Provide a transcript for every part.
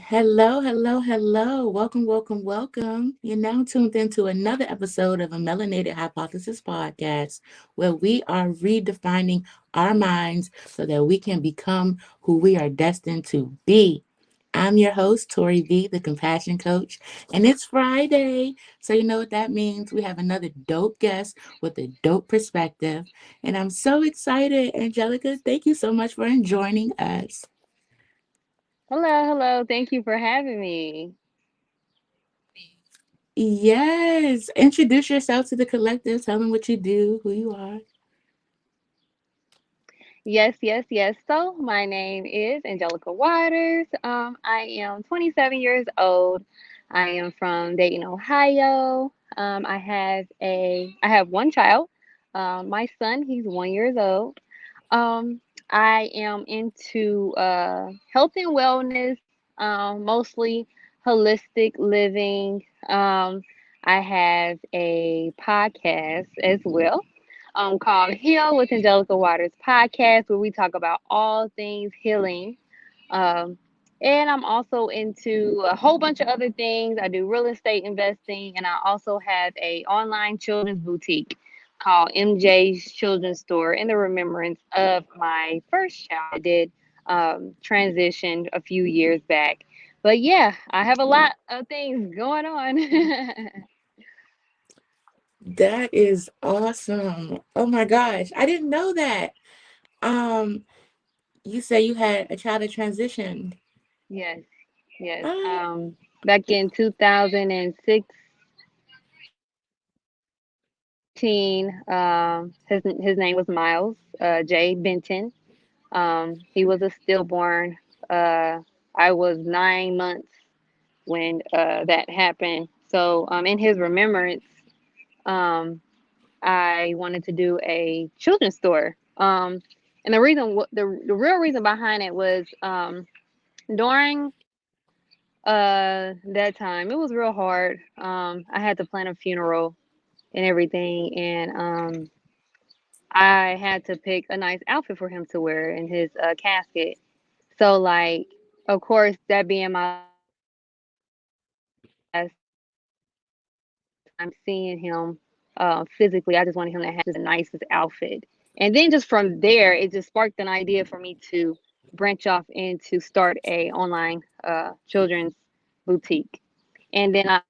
Hello, hello, hello. Welcome, welcome, welcome. You're now tuned into another episode of a Melanated Hypothesis podcast where we are redefining our minds so that we can become who we are destined to be. I'm your host, ToriV, the compassion coach, and it's Friday. So, you know what that means? We have another dope guest with a dope perspective. And I'm so excited. Angelica, thank you so much for joining us. Hello, hello. Thank you for having me. Yes. Introduce yourself to the collective. Tell them what you do, who you are. Yes, yes, yes. So, my name is Angelica Watters. I am 27 years old. I am from Dayton, Ohio. I have one child. My son, he's 1 years old. I am into health and wellness, mostly holistic living. I have a podcast as well called Heal with Angelica Watters podcast, where we talk about all things healing. Um, and I'm also into a whole bunch of other things. I do real estate investing, and I also have a online children's boutique called MJ's Children's Store in the remembrance of my first child that did transition a few years back. But yeah, I have a lot of things going on. That is awesome. Oh my gosh. I didn't know that. Um, you say you had a child that transitioned. Yes, yes. Uh, Back in 2006. His name was Miles J. Benton. He was a stillborn. I was 9 months when that happened. So, in his remembrance, um, I wanted to do a children's store. And the real reason behind it was during that time, it was real hard. I had to plan a funeral and everything, and I had to pick a nice outfit for him to wear in his casket. So, like, of course, that being my last time seeing him physically, I just wanted him to have just the nicest outfit. And then just from there, it just sparked an idea for me to branch off and to start a online children's boutique. And then I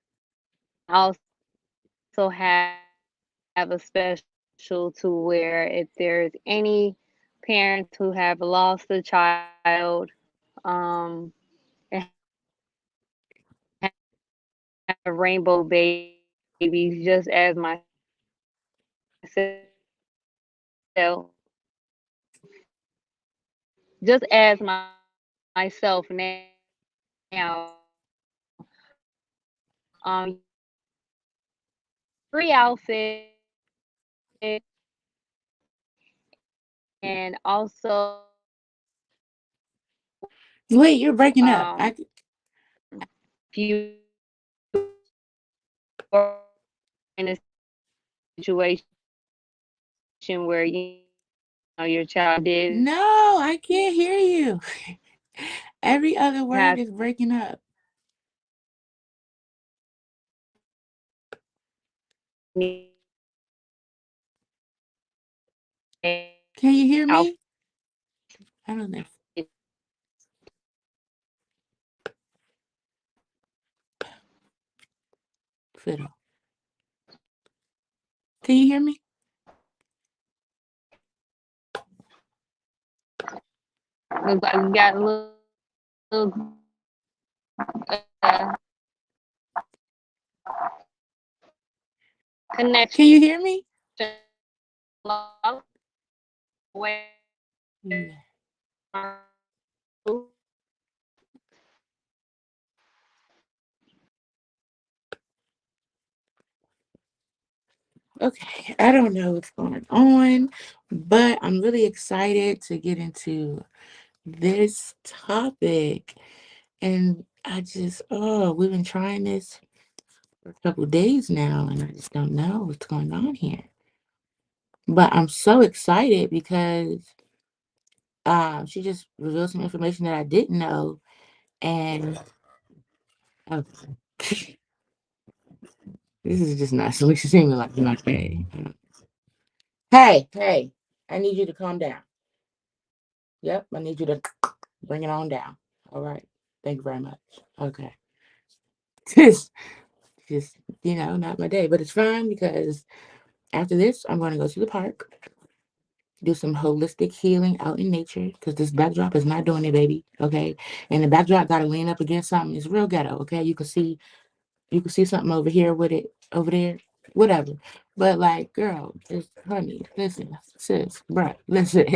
also have a special to where if there's any parents who have lost a child, um, and have rainbow babies just as myself, just as myself now. You can get free outfits and also wait, you're breaking up. if you are in a situation where your child did No, I can't hear you. Every other word have is breaking up. Can you hear me? I don't know. Fiddle. Can you hear me? looks like we got a little Can you connection hear me? Yeah. Okay, I don't know what's going on, but I'm really excited to get into this topic. And we've been trying this for a couple of days now, and I just don't know what's going on here. But I'm so excited because she just revealed some information that I didn't know, and Okay. This is just not so she's seeming like my thing. Hey, hey, I need you to calm down. Yep, I need you to bring it on down. All right. Thank you very much. Okay. Just just not my day. But it's fine because after this I'm gonna go to the park, do some holistic healing out in nature because this backdrop is not doing it, baby. Okay. And the backdrop gotta lean up against something. It's real ghetto, okay? You can see something over here with it over there, whatever. But like, girl, just honey, listen, sis, bruh, listen.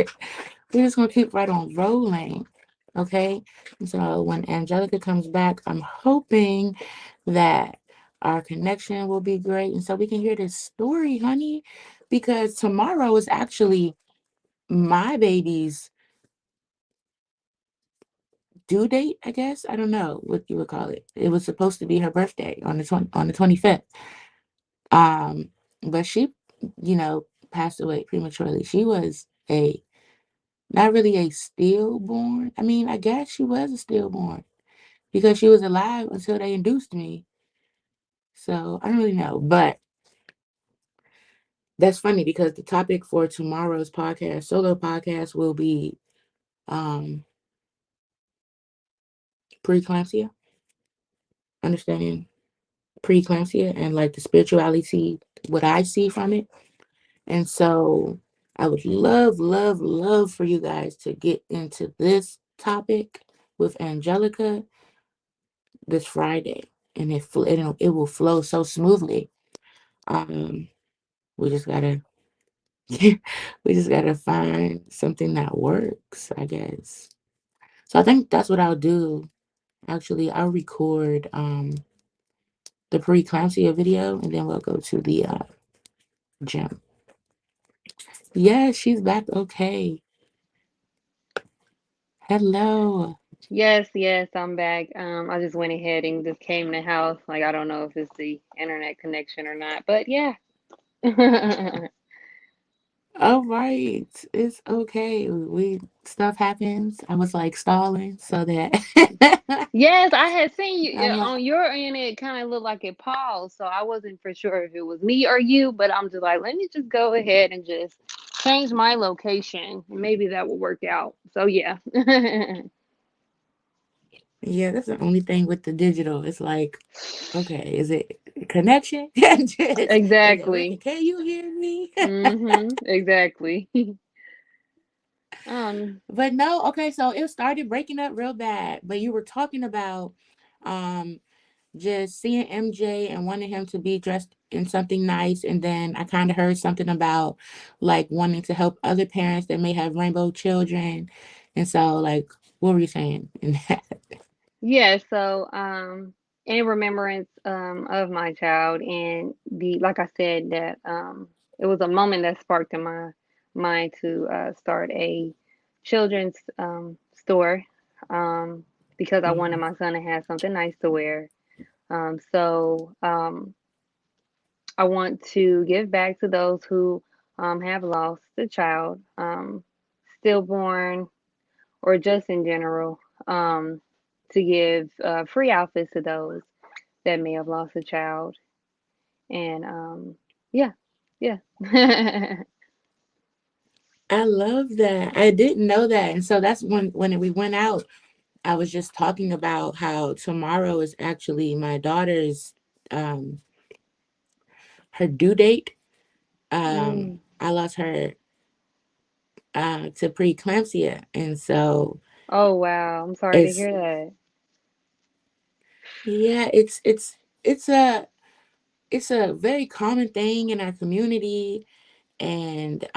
We're just gonna keep right on rolling. Okay. So when Angelica comes back, I'm hoping that our connection will be great. And so we can hear this story, honey. Because tomorrow is actually my baby's due date, I guess. I don't know what you would call it. It was supposed to be her birthday on the 25th. Um, but she, you know, passed away prematurely. She was a not really a stillborn. I mean, I guess she was a stillborn because she was alive until they induced me. So I don't really know. But that's funny because the topic for tomorrow's podcast, solo podcast, will be um preeclampsia, understanding preeclampsia and like the spirituality, what I see from it. And so I would love, love, love for you guys to get into this topic with Angelica this Friday. And it will flow so smoothly. Um, we just gotta we just gotta find something that works, I guess. So I think that's what I'll do. Actually, I'll record the preeclampsia video and then we'll go to the gym. Yeah, she's back okay. Hello. Yes, yes, I'm back. I just went ahead and just came in the house. Like, I don't know if it's the internet connection or not, but yeah. All right. It's okay. We Stuff happens. I was like stalling so that Yes, I had seen you I'm like, on your end. It kind of looked like it paused, so I wasn't for sure if it was me or you. But I'm just like, let me just go ahead and just change my location. Maybe that will work out. So yeah. yeah, that's the only thing with the digital. It's like, okay, is it connection? Is it working? Exactly. Can you hear me? Exactly. Um. But no, okay, so it started breaking up real bad. But you were talking about um just seeing MJ and wanting him to be dressed in something nice. And then I kind of heard something about like wanting to help other parents that may have rainbow children. And so, like, what were you saying in that? Yeah, so in remembrance of my child and the like I said that it was a moment that sparked in my mind to start a children's store because I wanted Mhm. my son to have something nice to wear. So I want to give back to those who have lost a child, stillborn, or just in general, to give free outfits to those that may have lost a child. And yeah, yeah. I love that. I didn't know that. And so that's when we went out, I was just talking about how tomorrow is actually my daughter's um her due date. Mm. I lost her to preeclampsia. And so Oh wow, I'm sorry to it's hear that. yeah, it's it's a very common thing in our community. And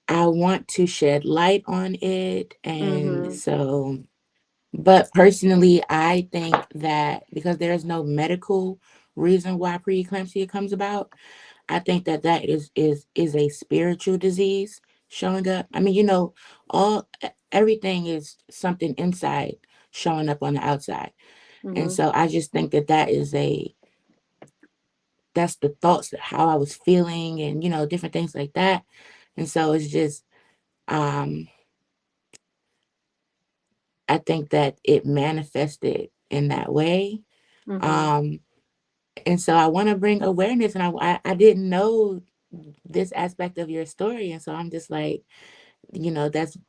I want to shed light on it. And Mhm. so, but personally, I think that because there's no medical reason why preeclampsia comes about, I think that that is a spiritual disease showing up. I mean, all everything is something inside showing up on the outside. And Mhm. so I just think that that's the thoughts, how I was feeling, and different things like that. And so it's just um I think that it manifested in that way. Mhm. Um, and so I want to bring awareness, and I didn't know this aspect of your story, and so I'm just like,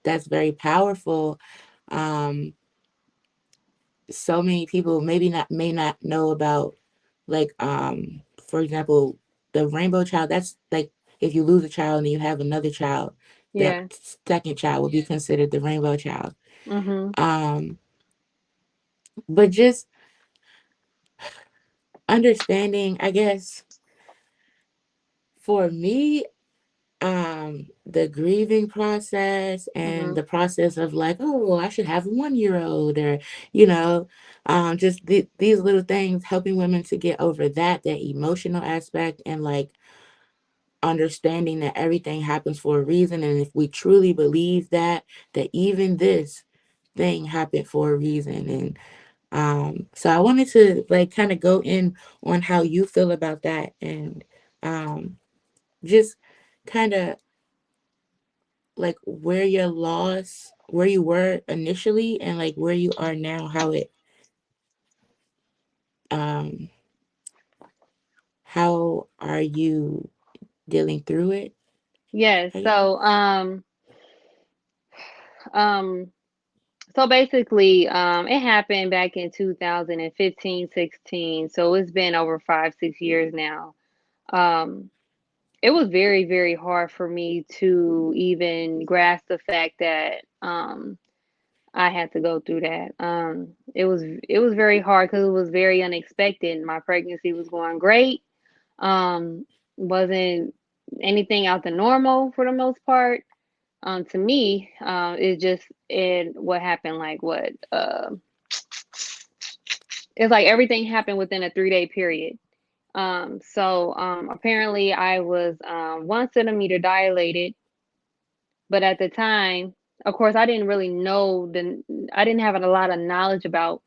that's very powerful. Um, so many people maybe not may not know about, like, for example, the rainbow child. That's like if you lose a child and you have another child, that Yeah. second child will be considered the rainbow child. Mhm. um but just understanding, I guess, for me, the grieving process and Mhm. the process of like, oh, I should have a 1 year old, or you know just these little things, helping women to get over that emotional aspect, and like understanding that everything happens for a reason. And if we truly believe that even this thing happened for a reason. And so I wanted to like kind of go in on how you feel about that, and um just kind of like where you were initially, and like where you are now, um how are you dealing through it, Yes. I guess. Um so basically, it happened back in 2015, 16. So it's been over 5, 6 years now. Um, it was very, very hard for me to even grasp the fact that I had to go through that. It was very hard because it was very unexpected. My pregnancy was going great. Wasn't anything out the normal for the most part. To me, it just it what happened like what it's like everything happened within a 3 day period. Apparently I was 1 centimeter dilated, but at the time, of course, I didn't really know I didn't have a lot of knowledge about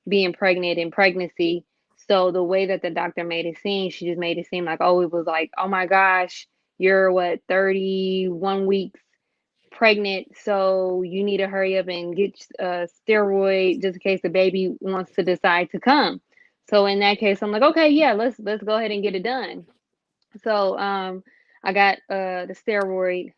being pregnant and pregnancy. So the way that the doctor made it seem, she just made it seem like, oh, it was like, oh my gosh, you're what, 31 weeks pregnant, so you need to hurry up and get a steroid just in case the baby wants to decide to come. So in that case, I'm like, okay, yeah, let's go ahead and get it done. So I got the steroid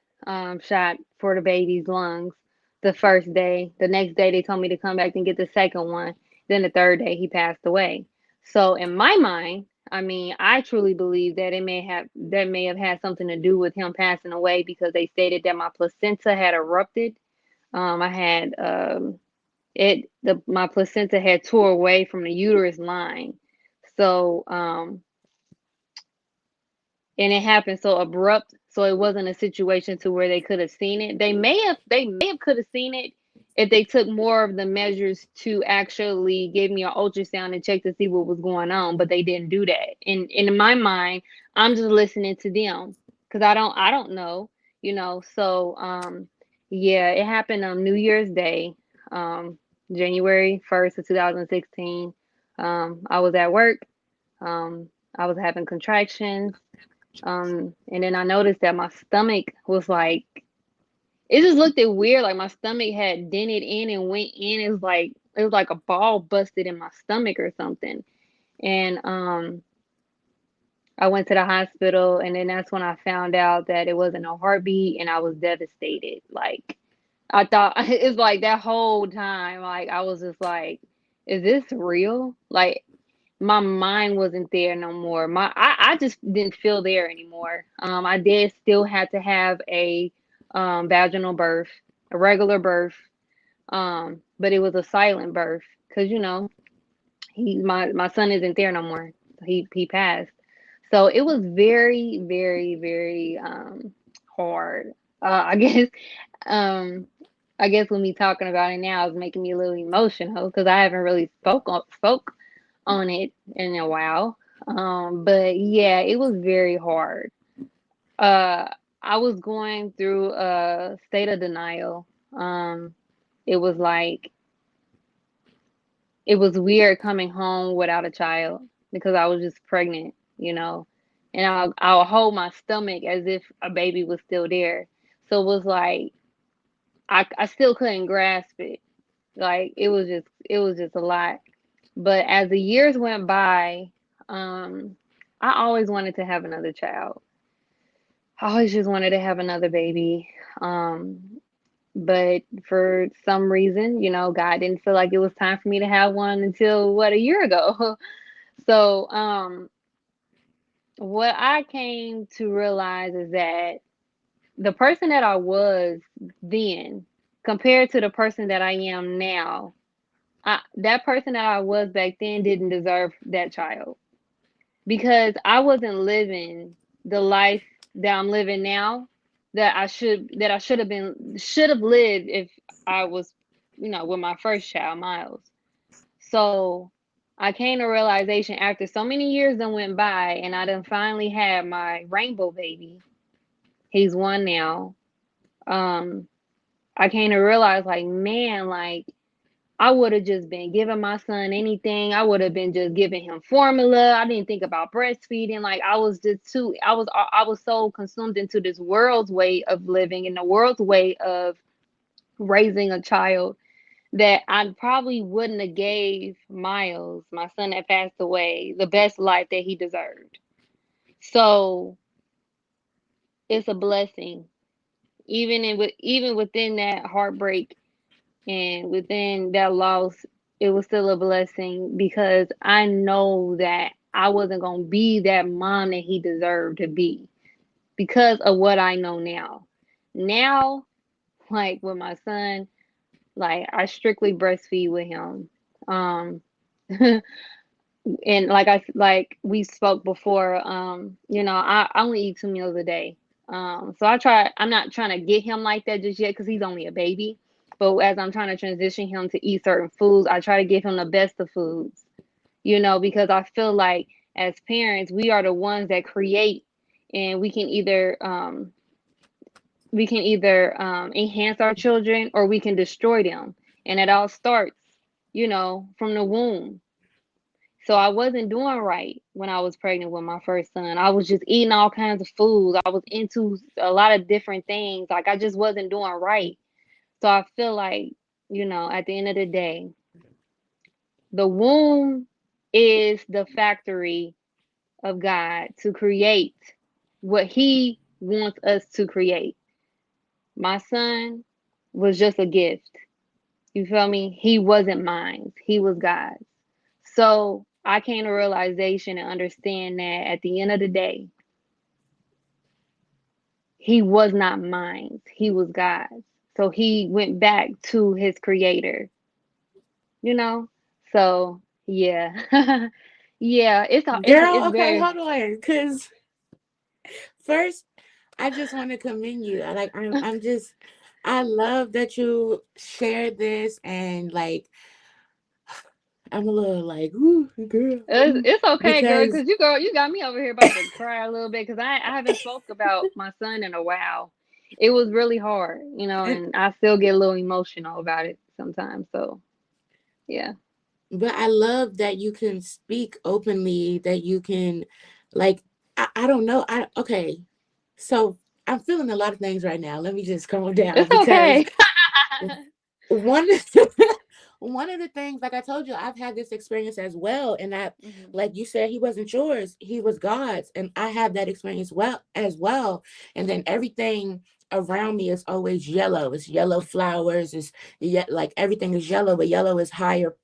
shot for the baby's lungs the first day. The next day they told me to come back and get the second one. Then the third day he passed away. So in my mind, I mean, I truly believe that it may have had something to do with him passing away because they stated that my placenta had erupted. I had my placenta had tore away from the uterus line. So and it happened so abrupt, so it wasn't a situation to where they could have seen it. They may have could have seen it if they took more of the measures to actually give me an ultrasound and check to see what was going on, but they didn't do that. And in my mind, I'm just listening to them because I don't know, so yeah, it happened on New Year's Day, um January 1st of 2016. I was at work. um I was having contractions. And then I noticed that my stomach was like, it just looked it weird. Like my stomach had dented in and went in. It was like a ball busted in my stomach or something. And I went to the hospital, and then that's when I found out that it wasn't a heartbeat, and I was devastated. Like I thought it's like that whole time, like I was just like, is this real? Like my mind wasn't there no more. I just didn't feel there anymore. I did still had to have a vaginal birth, a regular birth, but it was a silent birth because my son isn't there no more. He passed, so it was very, very, very hard. I guess um I guess when me talking about it now is making me a little emotional because I haven't really spoke on it in a while. But yeah, it was very hard. Uh, I was going through a state of denial. It was like it was weird coming home without a child because I was just pregnant, and I'll hold my stomach as if a baby was still there. So it was like I still couldn't grasp it. Like it was just a lot. But as the years went by, um, I always wanted to have another child. I always just wanted to have another baby. But for some reason, God didn't feel like it was time for me to have one until what, a year ago. So, what I came to realize is that the person that I was then compared to the person that I am now, that person that I was back then didn't deserve that child because I wasn't living the life that I'm living now that I should have lived if I was, with my first child, Miles. So I came to realization after so many years done went by and I done finally had my rainbow baby. He's one now. Um, I came to realize like, man, like I would have just been giving my son anything. I would have been just giving him formula. I didn't think about breastfeeding. Like I was just too I was so consumed into this world's way of living and the world's way of raising a child that I probably wouldn't have gave Miles, my son that passed away, the best life that he deserved. So it's a blessing. Even within that heartbreak and within that loss, it was still a blessing because I know that I wasn't going to be that mom that he deserved to be because of what I know now. Now, like with my son, like I strictly breastfeed with him. Um, and like we spoke before, I only eat 2 meals a day. So I'm not trying to get him like that just yet because he's only a baby. But as I'm trying to transition him to eat certain foods, I try to give him the best of foods, because I feel like as parents, we are the ones that create and we can either enhance our children or we can destroy them. And it all starts, from the womb. So I wasn't doing right when I was pregnant with my first son. I was just eating all kinds of foods. I was into a lot of different things. Like I just wasn't doing right. So I feel like, at the end of the day, the womb is the factory of God to create what he wants us to create. My son was just a gift. You feel me? He wasn't mine. He was God's. So I came to realization and understand that at the end of the day, he was not mine. He was God's. So he went back to his creator, you know? So yeah. Yeah, it's Girl, okay, very hold on. Because first, I just want to commend you. I love that you shared this and like, I'm a little like, ooh, girl, ooh, it's okay, girl, because because you got me over here about to cry a little bit because I haven't spoke about my son in a while. It was really hard, and and I still get a little emotional about it sometimes. So yeah. but I love that you can speak openly, that you can like I don't know. I okay. So I'm feeling a lot of things right now. Let me just calm down It's because okay. one one of the things, like I told you, I've had this experience as well. And I, Mhm. like you said, he wasn't yours, he was God's. And I have that experience well as well. And then everything around me is always yellow. It's yellow flowers, it's yet like everything is yellow, but yellow is higher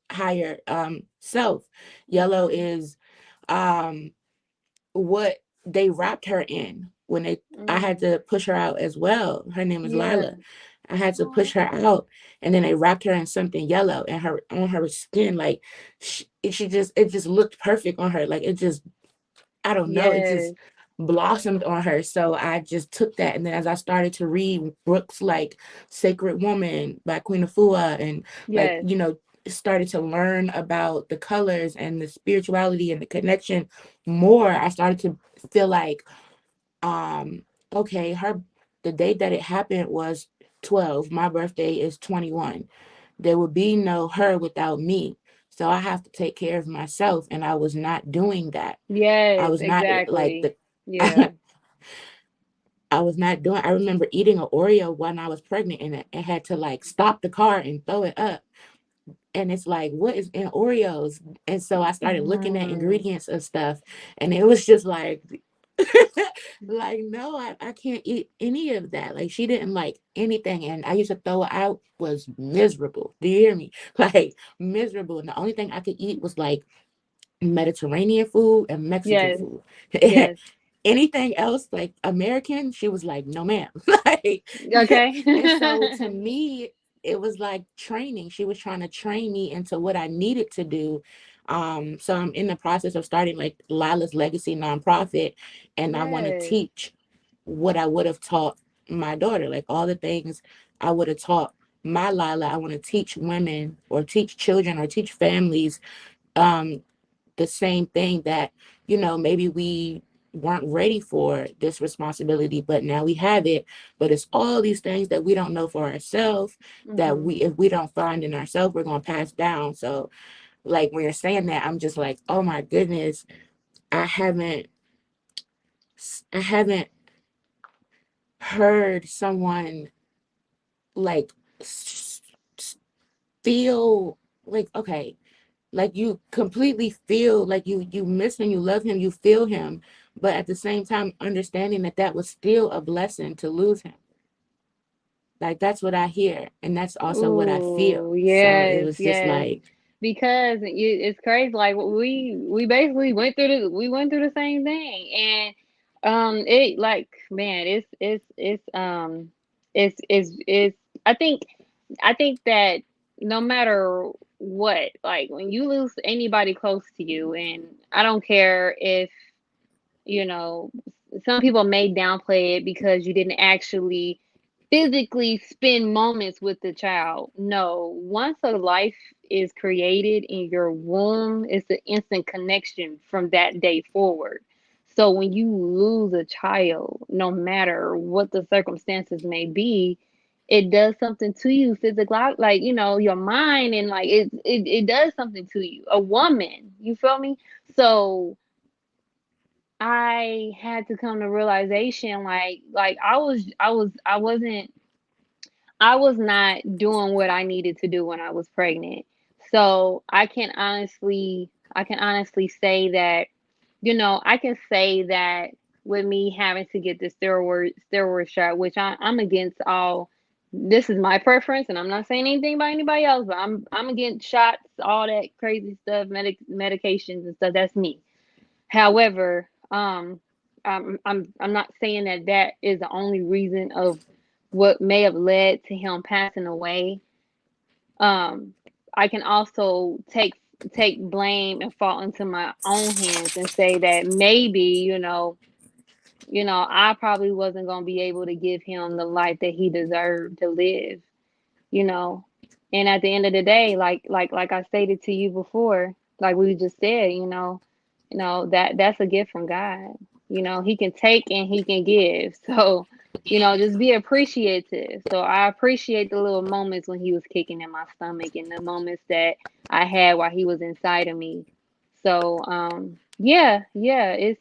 self. Yellow Mhm. is um what they wrapped her in when they I had Mhm. to push her out as well. Her name is Yeah. Lila. I had to Oh. push her out, and then they wrapped her in something yellow, and her on her skin, like she just it just looked perfect on her. Like it just I don't know, it just Yes. blossomed on her. So I just took that, and then as I started to read books like Sacred Woman by Queen Afua, and like Yes. started to learn about the colors and the spirituality and the connection more, I started to feel like um okay, her the date that it happened was 12, my birthday is 21. There would be no her without me, so I have to take care of myself, and I was not doing that. I Yes. was not like Exactly. the Yeah. I was not doing. I remember eating an Oreo when I was pregnant, and I had to like stop the car and throw it up. And it's like, what is in Oreos? And so I started looking at Mm. ingredients of stuff, and it was just like, like, no, I can't eat any of that. Like, she didn't like anything, and I used to throw it out. Was miserable. Do you hear me? Like, miserable. And the only thing I could eat was like Mediterranean food and Mexican Yes. food. Yes. Anything else like American, she was like, no, ma'am. Like, Okay. and so to me, it was like training. She was trying to train me into what I needed to do. So I'm in the process of starting like Lila's Legacy nonprofit, and I want to Yes. teach what I would have taught my daughter, like all the things I would have taught my Lila. I want to teach women or teach children or teach families um, the same thing that, maybe we weren't ready for this responsibility, but now we have it. But it's all these things that we don't know for ourselves that Mhm. if we don't find in ourselves, we're going to pass down. So, like, when you're saying that, I'm just like, oh my goodness, I haven't, I haven't heard someone like feel like, okay, like you completely feel like you miss him, you love him, you feel him, but at the same time understanding that that was still a blessing to lose him. Like, that's what I hear, and that's also what I feel. Ooh, So it yes, was just yes. like, Because it's crazy. Like we basically went through the same thing, and it like man, it's. I think that no matter what, like when you lose anybody close to you, and I don't care if you know, some people may downplay it because you didn't actually physically spend moments with the child. No, once a life is created in your womb, it's an instant connection from that day forward. So when you lose a child, no matter what the circumstances may be, it does something to you physically, like your mind, and like it does something to you. A woman, you feel me? So I had to come to realization like I was not doing what I needed to do when I was pregnant. So I can honestly say that I can say that with me having to get the steroid shot, which I'm against all. This is my preference, and I'm not saying anything about anybody else, but I'm against shots, all that crazy stuff, medications and stuff. That's me. However, I'm not saying that that is the only reason of what may have led to him passing away. Um, I can also take blame and fall into my own hands and say that maybe I probably wasn't gonna be able to give him the life that he deserved to live. you know. And at the end of the day, like I stated to you before, like we just said, that that's a gift from God. He can take and he can give. So, just be appreciative. So I appreciate the little moments when he was kicking in my stomach and the moments that I had while he was inside of me. So, yeah, yeah, it's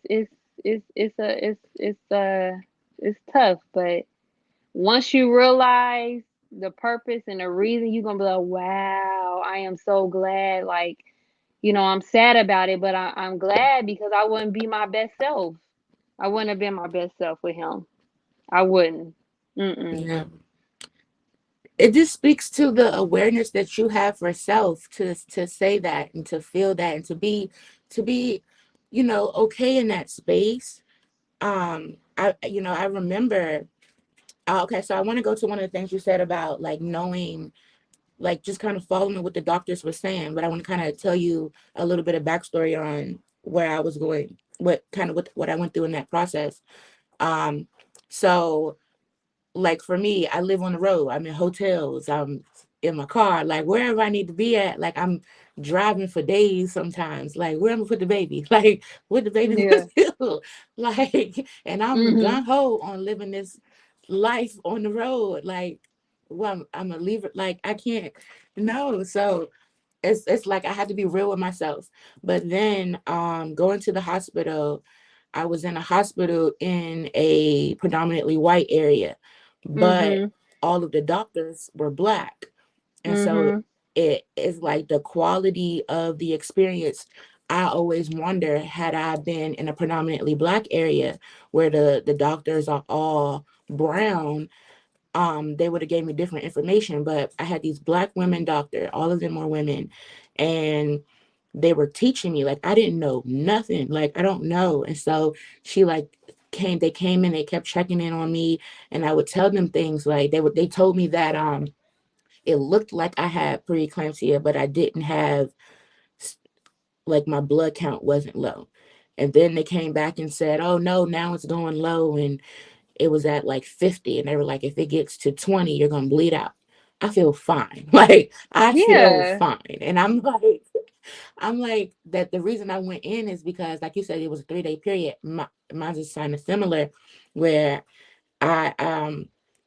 tough, but once you realize the purpose and the reason, you're gonna be like, wow, I am so glad. Like, I'm sad about it, but I'm glad because I wouldn't be my best self. I wouldn't have been my best self with him. I wouldn't. Mm-mm. yeah, it just speaks to the awareness that you have for self to say that and to feel that and to be okay in that space. I remember. Okay, so I want to go to one of the things you said about like knowing, like just kind of following what the doctors were saying, but I want to kind of tell you a little bit of backstory on where I was going, what I went through in that process. Um, so like for me, I live on the road. I'm in hotels. I'm in my car, like wherever I need to be at. Like I'm driving for days sometimes. Like where I'm gonna put the baby? Like what the baby Yeah. gonna do? Like, and I'm Mm-hmm. gun ho on living this life on the road. Like, well, I'm a leave it. Like I can't. No, so it's like I had to be real with myself. But then going to the hospital, I was in a hospital in a predominantly white area, but Mm-hmm. all of the doctors were black. And so Mm-hmm. it is like the quality of the experience. I always wonder, had I been in a predominantly black area where the doctors are all brown, they would have gave me different information. But I had these black women doctor, all of them were women, and they were teaching me like I didn't know nothing. Like I don't know. And so she like they came in, they kept checking in on me, and I would tell them things like they told me that it looked like I had preeclampsia, but I didn't have, like, my blood count wasn't low. And then they came back and said, oh no, now it's going low, and it was at like 50, and they were like, if it gets to 20, you're gonna bleed out. I feel fine. Like I feel Yeah. fine. And I'm like that the reason I went in is because, like you said, it was a 3-day period. Mine's is kind of similar, where I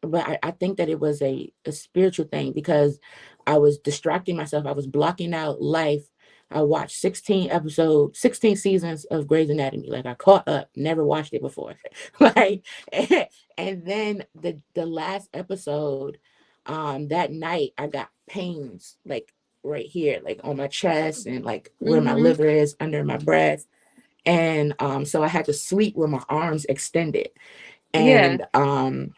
but I think that it was a spiritual thing, because I was distracting myself. I was blocking out life. I watched 16 seasons of Grey's Anatomy. Like I caught up, never watched it before. Like and then the last episode, that night I got pains like right here, like on my chest, and like where my Mhm. liver is under my breast. And so I had to sleep with my arms extended. Yeah. And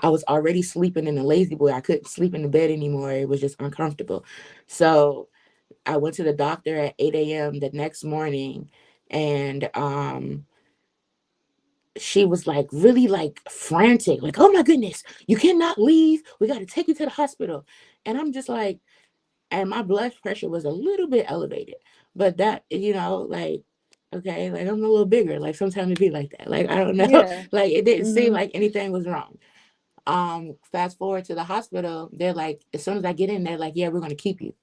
I was already sleeping in the lazy boy. I couldn't sleep in the bed anymore. It was just uncomfortable. So I went to the doctor at 8 a.m. the next morning, and she was like really like frantic, like, oh my goodness, you cannot leave. We got to take you to the hospital. And I'm just like, and my blood pressure was a little bit elevated, but that, like, okay, like I'm a little bigger. Like sometimes it be like that. Like I don't know. Yeah. Like it didn't seem Mhm. like anything was wrong. Fast forward to the hospital, they're like, as soon as I get in, they're like, yeah, we're gonna keep you.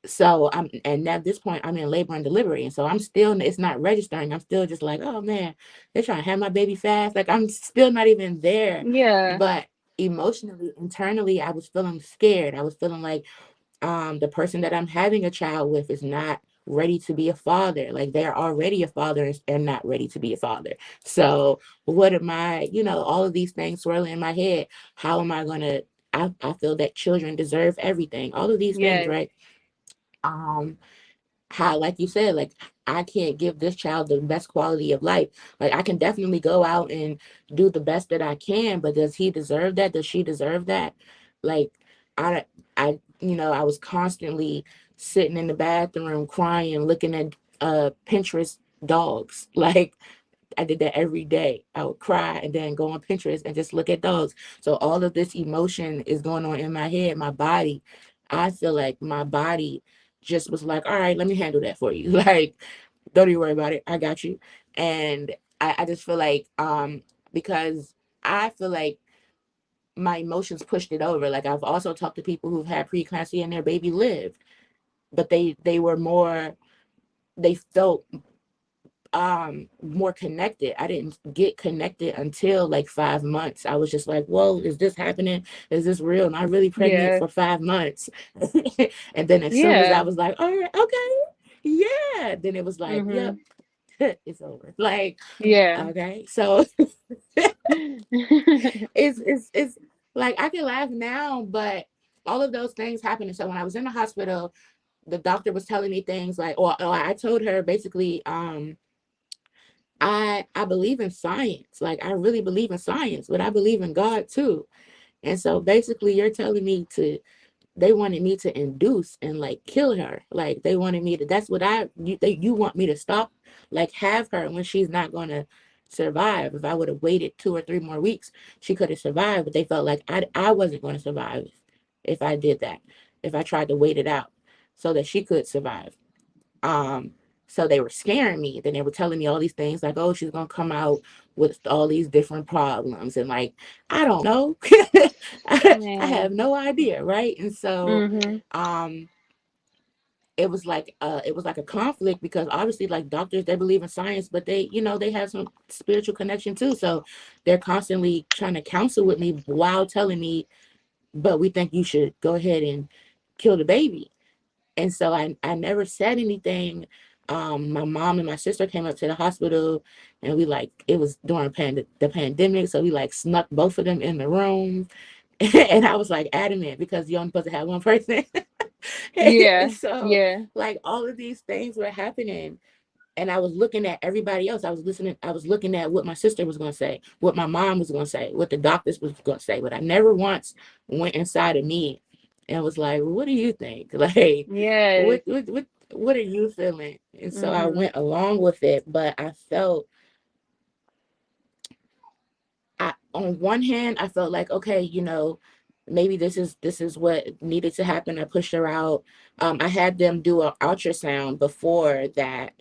So and at this point I'm in labor and delivery, and so I'm still, it's not registering. I'm still just like, oh man, they're trying to have my baby fast. Like I'm still not even there. Yeah. But emotionally, internally, I was feeling scared. I was feeling like the person that I'm having a child with is not ready to be a father. Like they're already a father and not ready to be a father. So what am I, all of these things swirling in my head. How am I gonna, I feel that children deserve everything. All of these things, Yes. right? Um, how, like you said, like I can't give this child the best quality of life. Like I can definitely go out and do the best that I can, but does he deserve that? Does she deserve that? Like I was constantly sitting in the bathroom crying, looking at Pinterest dogs. Like I did that every day. I would cry and then go on Pinterest and just look at dogs. So all of this emotion is going on in my head, my body. I feel like my body just was like, all right, let me handle that for you. Like, don't even worry about it. I got you. And I just feel like, because I feel like my emotions pushed it over. Like I've also talked to people who've had preeclampsia and their baby lived, but they were more, they felt more connected. I didn't get connected until like 5 months. I was just like, whoa, is this happening? Is this real? Am I really pregnant Yeah. for 5 months? And then as soon as I Yeah. was like, all right, okay, yeah, then it was like, yep, Mhm. it's over. Like, Yeah. okay. So it's like I can laugh now, but all of those things happened. So when I was in the hospital, the doctor was telling me things like, or I told her basically, I believe in science. Like I really believe in science, but I believe in God too. And so basically you're telling me to, they wanted me to induce and like kill her. Like they wanted me to, that's what you want me to stop, like have her when she's not going to survive. If I would have waited 2 or 3 more weeks, she could have survived, but they felt like I wasn't going to survive if I did that. If I tried to wait it out so that she could survive. Um, so they were scaring me. Then they were telling me all these things like, oh, she's gonna come out with all these different problems. And like, I don't know. I have Man. no idea, right? And so Mhm. um it was like a conflict, because obviously like doctors, they believe in science, but they, they have some spiritual connection too. So they're constantly trying to counsel with me while telling me, but we think you should go ahead and kill the baby. And so I never said anything. My mom and my sister came up to the hospital, and we like, it was during the pandemic, so we like snuck both of them in the room. And I was like adamant, because you're only supposed to have one person. Yeah. So Yeah. like all of these things were happening, and I was looking at everybody else. I was looking at what my sister was going to say, what my mom was going to say, what the doctors was going to say, but I never once went inside of me and was like, well, what do you think? Like, Yes. what are you feeling? And so I Mhm. went along with it, but I felt, on one hand, I felt like, okay, maybe this is what needed to happen. I pushed her out. I had them do an ultrasound before that,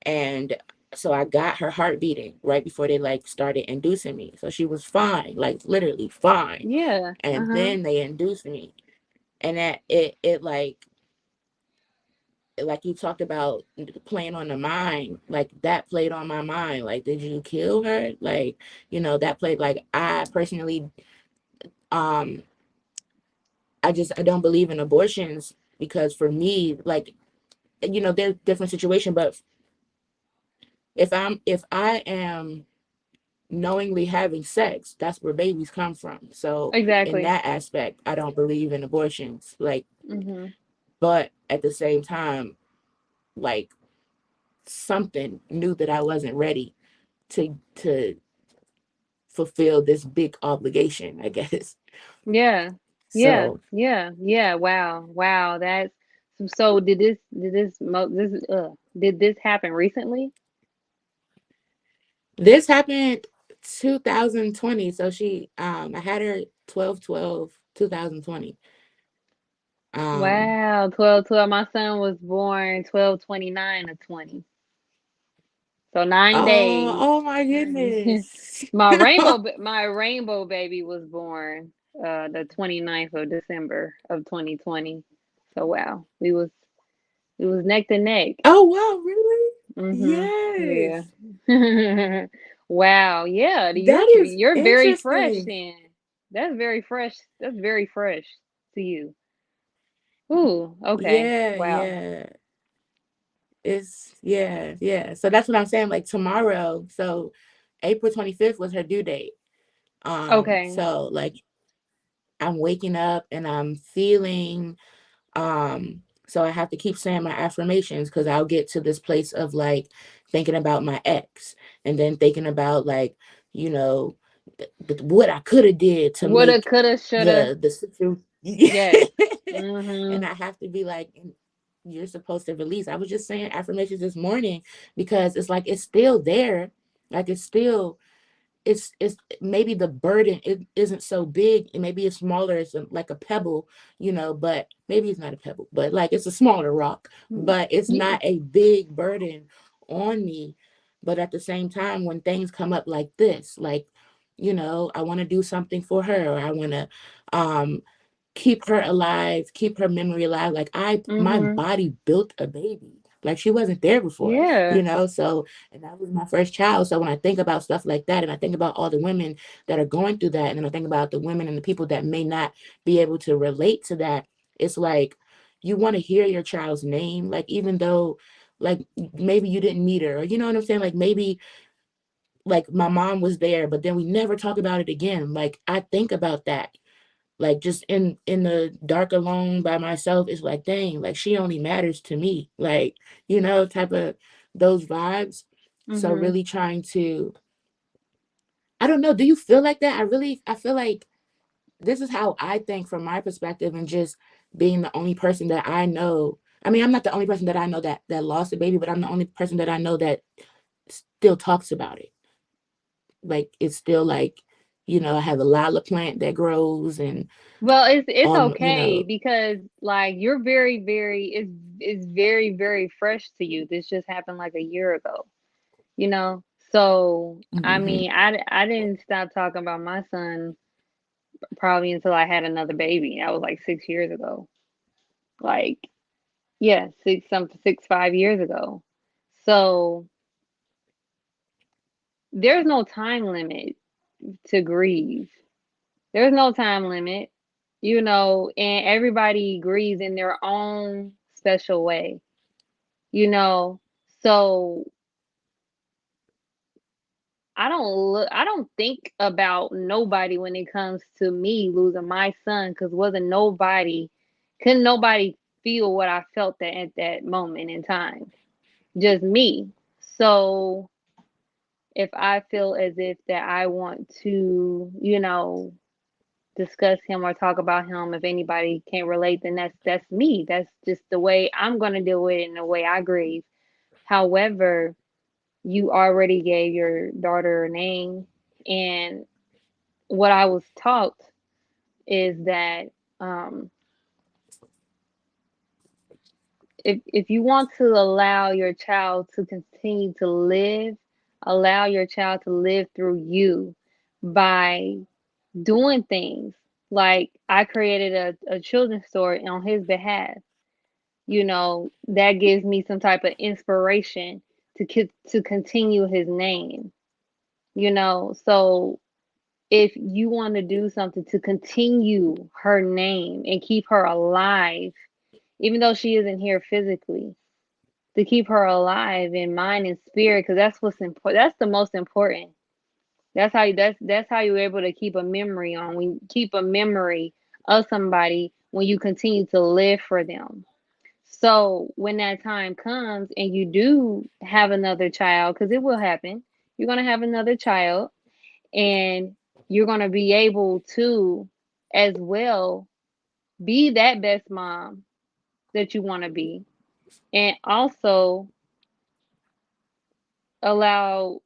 and so I got her heart beating right before they like started inducing me. So she was fine, like literally fine. Yeah. And Uh-huh. then they induced me, and that it like you talked about playing on the mind, like that played on my mind. Like, did you kill her? Like, that played. Like, I personally, um I don't believe in abortions, because for me, like, there's different situation, but if I am knowingly having sex, that's where babies come from. So in Exactly. that aspect, I don't believe in abortions. Like, Mhm. but at the same time, like, something knew that I wasn't ready to fulfill this big obligation, I guess. Yeah. Yeah. So Yeah. Yeah. Wow. Wow. That's so did this happen recently? this happened 2020. So I had her 12/12/2020. Um Wow. 12/12. My son was born 12/29 of 20. So 9 days. oh my goodness. My rainbow baby was born the 29th of December of 2020. So wow. We was neck to neck. Oh wow, really? Mhm. Yes. Yeah. Wow. Yeah. You're That is you're very fresh interesting. then. That's very fresh. That's very fresh to you. Ooh. Okay. Yeah, Wow. yeah. It's yeah, yeah. So that's what I'm saying. Like tomorrow, so April 25th was her due date. Okay. So like I'm waking up and I'm feeling, so I have to keep saying my affirmations, because I'll get to this place of like thinking about my ex, and then thinking about like, you know, what I could have did to Woulda, make coulda, shoulda. the situation. Yes. Mhm. And I have to be like, you're supposed to release. I was just saying affirmations this morning, because it's like it's still there. Like it's maybe the burden, it isn't so big, and maybe it's smaller, it's like a pebble, but maybe it's not a pebble, but like it's a smaller rock, but it's Yeah. not a big burden on me. But at the same time, when things come up like this, like, I want to do something for her, or I want to um keep her alive, keep her memory alive. Like, my Mhm. body built a baby. Like, she wasn't there before, Yeah. So, and that was my first child. So when I think about stuff like that, and I think about all the women that are going through that, and then I think about the women and the people that may not be able to relate to that, it's like you want to hear your child's name, like, even though, like, maybe you didn't meet her, or you know what I'm saying? Like, maybe like my mom was there, but then we never talk about it again. Like, I think about that, like, just in the dark alone by myself. It's like, dang, like, she only matters to me, like, type of those vibes. So Mhm. really trying to, I don't know, do you feel like that? I feel like this is how I think from my perspective, and just being the only person that I know. I mean, I'm not the only person that I know that lost a baby, but I'm the only person that I know that still talks about it. Like, it's still like, I have a lila plant that grows, and Well, it's um you okay know because like you're very it's very fresh to you. This just happened like a year ago, you know? So, I mhm. mean, I didn't stop talking about my son probably until I had another baby. That was like 6 years ago. Like, yeah, 5 years ago. So, there's no time limit to grieve. There's no time limit, and everybody grieves in their own special way, you know. So I don't think about nobody when it comes to me losing my son, because wasn't nobody couldn't nobody feel what I felt that at that moment in time. Just me. So if I feel as if that I want to, discuss him or talk about him, if anybody can't relate, then that's me. That's just the way I'm gonna deal with it and the way I grieve. However, you already gave your daughter a name, and what I was taught is that um, if you want to allow your child to continue to live, allow your child to live through you by doing things like I created a children's story on his behalf. That gives me some type of inspiration to continue his name. So if you want to do something to continue her name and keep her alive, even though she isn't here physically, to keep her alive in mind and spirit, because that's what's important. That's the most important. That's how you're able to keep a memory on when you keep a memory of somebody when you continue to live for them. So when that time comes and you do have another child, because it will happen, you're gonna have another child, and you're gonna be able to, as well, be that best mom that you want to be, and also allow,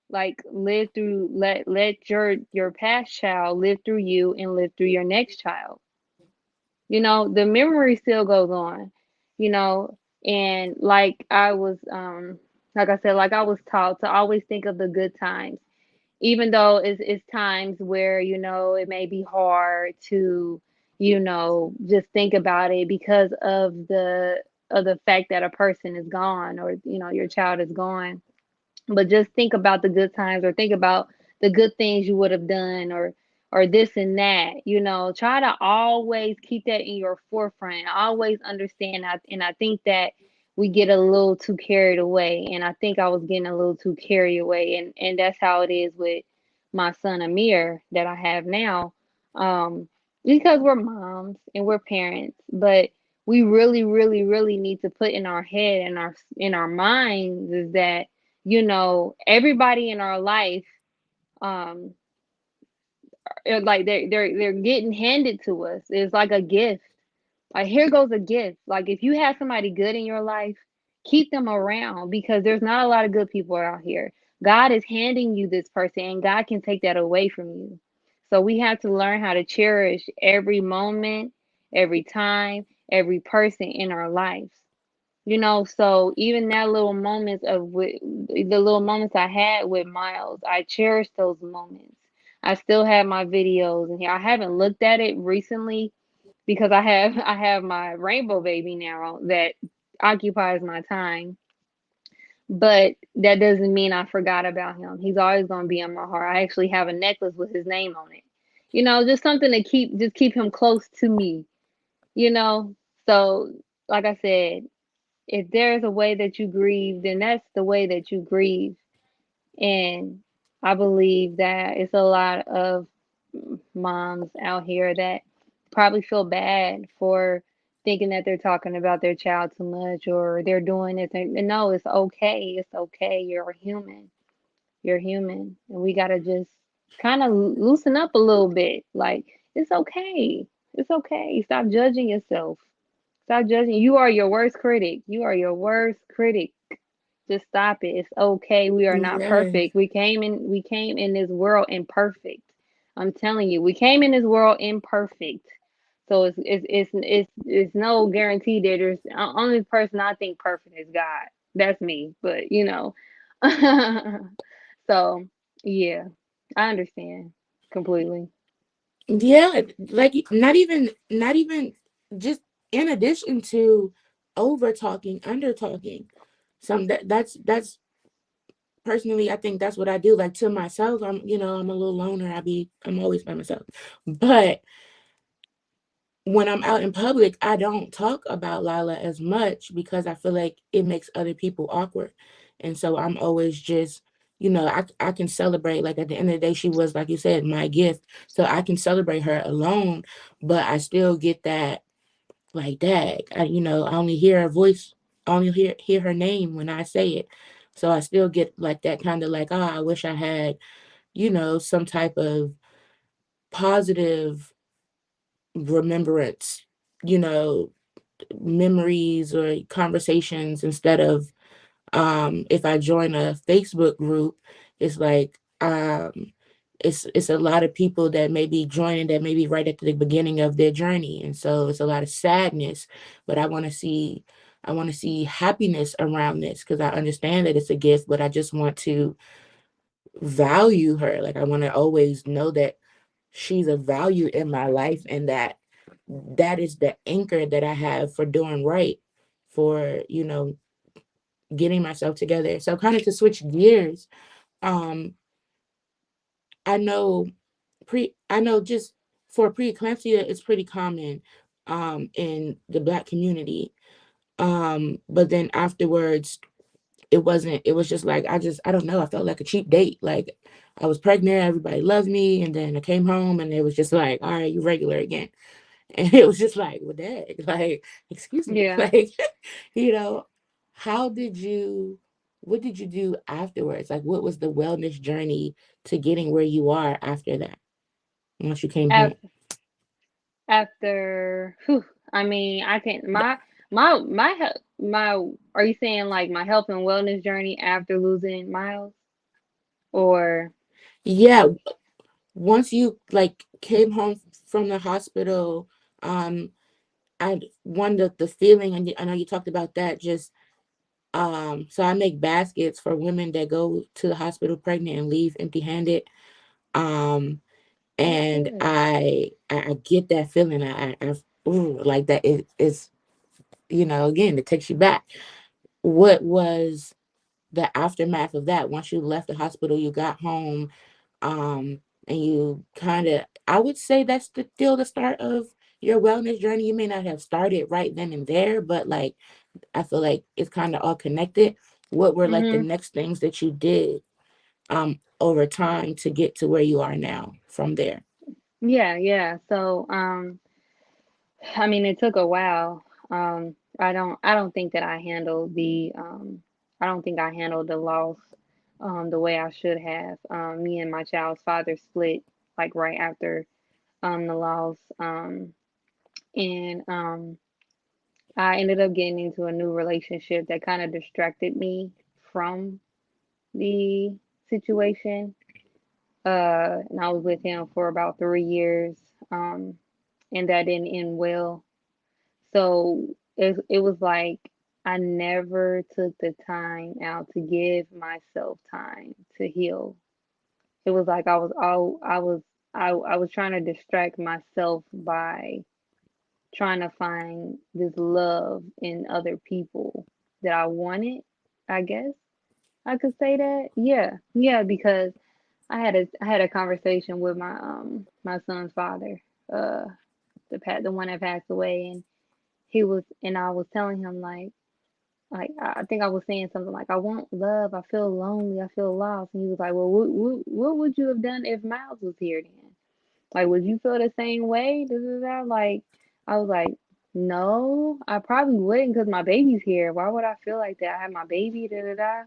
like, live through, let your past child live through you and live through your next child. The memory still goes on, you know and like I said, like I was taught to always think of the good times, even though it's times where it may be hard to just think about it because of the fact that a person is gone, or your child is gone. But just think about the good times, or think about the good things you would have done, or this and that. Try to always keep that in your forefront, always understand. And I think that we get a little too carried away, and I think I was getting a little too carried away, and that's how it is with my son Amir that I have now. um because we're moms and we're parents, but we really, really, really need to put in our head and our minds is that everybody in our life, um like they're getting handed to us. It's like a gift. Like, here goes a gift. Like, if you have somebody good in your life, keep them around, because there's not a lot of good people out here. God is handing you this person, and God can take that away from you. So we have to learn how to cherish every moment, every time, every person in our lives. So even that little moments the little moments I had with Miles, I cherish those moments. I still have my videos in here. I haven't looked at it recently because I have my rainbow baby now that occupies my time. But that doesn't mean I forgot about him. He's always going to be in my heart. I actually have a necklace with his name on it. Just something to keep him close to me, you know? So, like I said, if there's a way that you grieve, then that's the way that you grieve. And I believe that it's a lot of moms out here that probably feel bad for thinking that they're talking about their child too much, or they're doing it. And no, it's okay. It's okay. You're a human. You're human. And we got to just kind of loosen up a little bit. Like, it's okay. It's okay. Stop judging yourself. Stop judging. You are your worst critic. You are your worst critic. Just stop it. It's okay. We are not Yes. perfect. We came in this world imperfect. I'm telling you, we came in this world imperfect. So it's no guarantee that there's only person I think perfect is God. That's me. But so yeah, I understand completely. Yeah, like not even just in addition to over talking, under talking. That's personally, I think that's what I do. Like, to myself, I'm a little loner. I'm always by myself. But when I'm out in public, I don't talk about Lila as much because I feel like it makes other people awkward. And so I'm always just, I can celebrate. Like, at the end of the day, she was, like you said, my gift. So I can celebrate her alone, but I still get that like, dang, I only hear her voice, I only hear her name when I say it. So I still get like that kind of like, oh, I wish I had, some type of positive remembrance, you know, memories or conversations instead of if I join a Facebook group, it's like it's a lot of people that may be joining that may be right at the beginning of their journey. And so it's a lot of sadness, but I want to see happiness around this because I understand that it's a gift, but I just want to value her. Like I want to always know that she's a value in my life and that is the anchor that I have for doing right, for getting myself together. So kind of to switch gears, um I know I know just for preeclampsia it's pretty common in the Black community. But then afterwards it was just like I don't know, I felt like a cheap date. Like I was pregnant, everybody loved me, and then I came home and it was just like, all right, you regular again. And it was just like, well, dang, like, excuse me, Yeah. like, you know, how did you, what did you do afterwards? Like, what was the wellness journey to getting where you are after that, once you came home? After, after, whew, I mean, I can't. My. Are you saying like my health and wellness journey after losing Miles, or? Yeah, once you like came home from the hospital, um, I wonder the feeling, and I know you talked about that, just so I make baskets for women that go to the hospital pregnant and leave empty-handed. Um, Oh, and good. I get that feeling. Ooh, like that is again, it takes you back. What was the aftermath of that? Once you left the hospital, you got home, and you kind of, I would say that's still the start of your wellness journey. You may not have started right then and there, but like I feel like it's kind of all connected. What were like the Mhm. next things that you did over time to get to where you are now from there? Yeah, yeah. So, I mean, it took a while. I don't think that I don't think I handled the loss, the way I should have. Me and my child's father split like right after, the loss. And I ended up getting into a new relationship that kind of distracted me from the situation. And I was with him for about 3 years. Um, and that didn't end well. So it was like I never took the time out to give myself time to heal. It was like I was trying to distract myself by trying to find this love in other people that I wanted. I guess I could say that. Yeah. Yeah, because I had a conversation with my son's father, uh the one that passed away, and I was telling him like I think I was saying something like, I want love, I feel lonely, I feel lost, and he was like, well, what would you have done if Miles was here then? Like, would you feel the same way? Da, da, da. Like, I was like, no, I probably wouldn't because my baby's here. Why would I feel like that? I have my baby, da da da.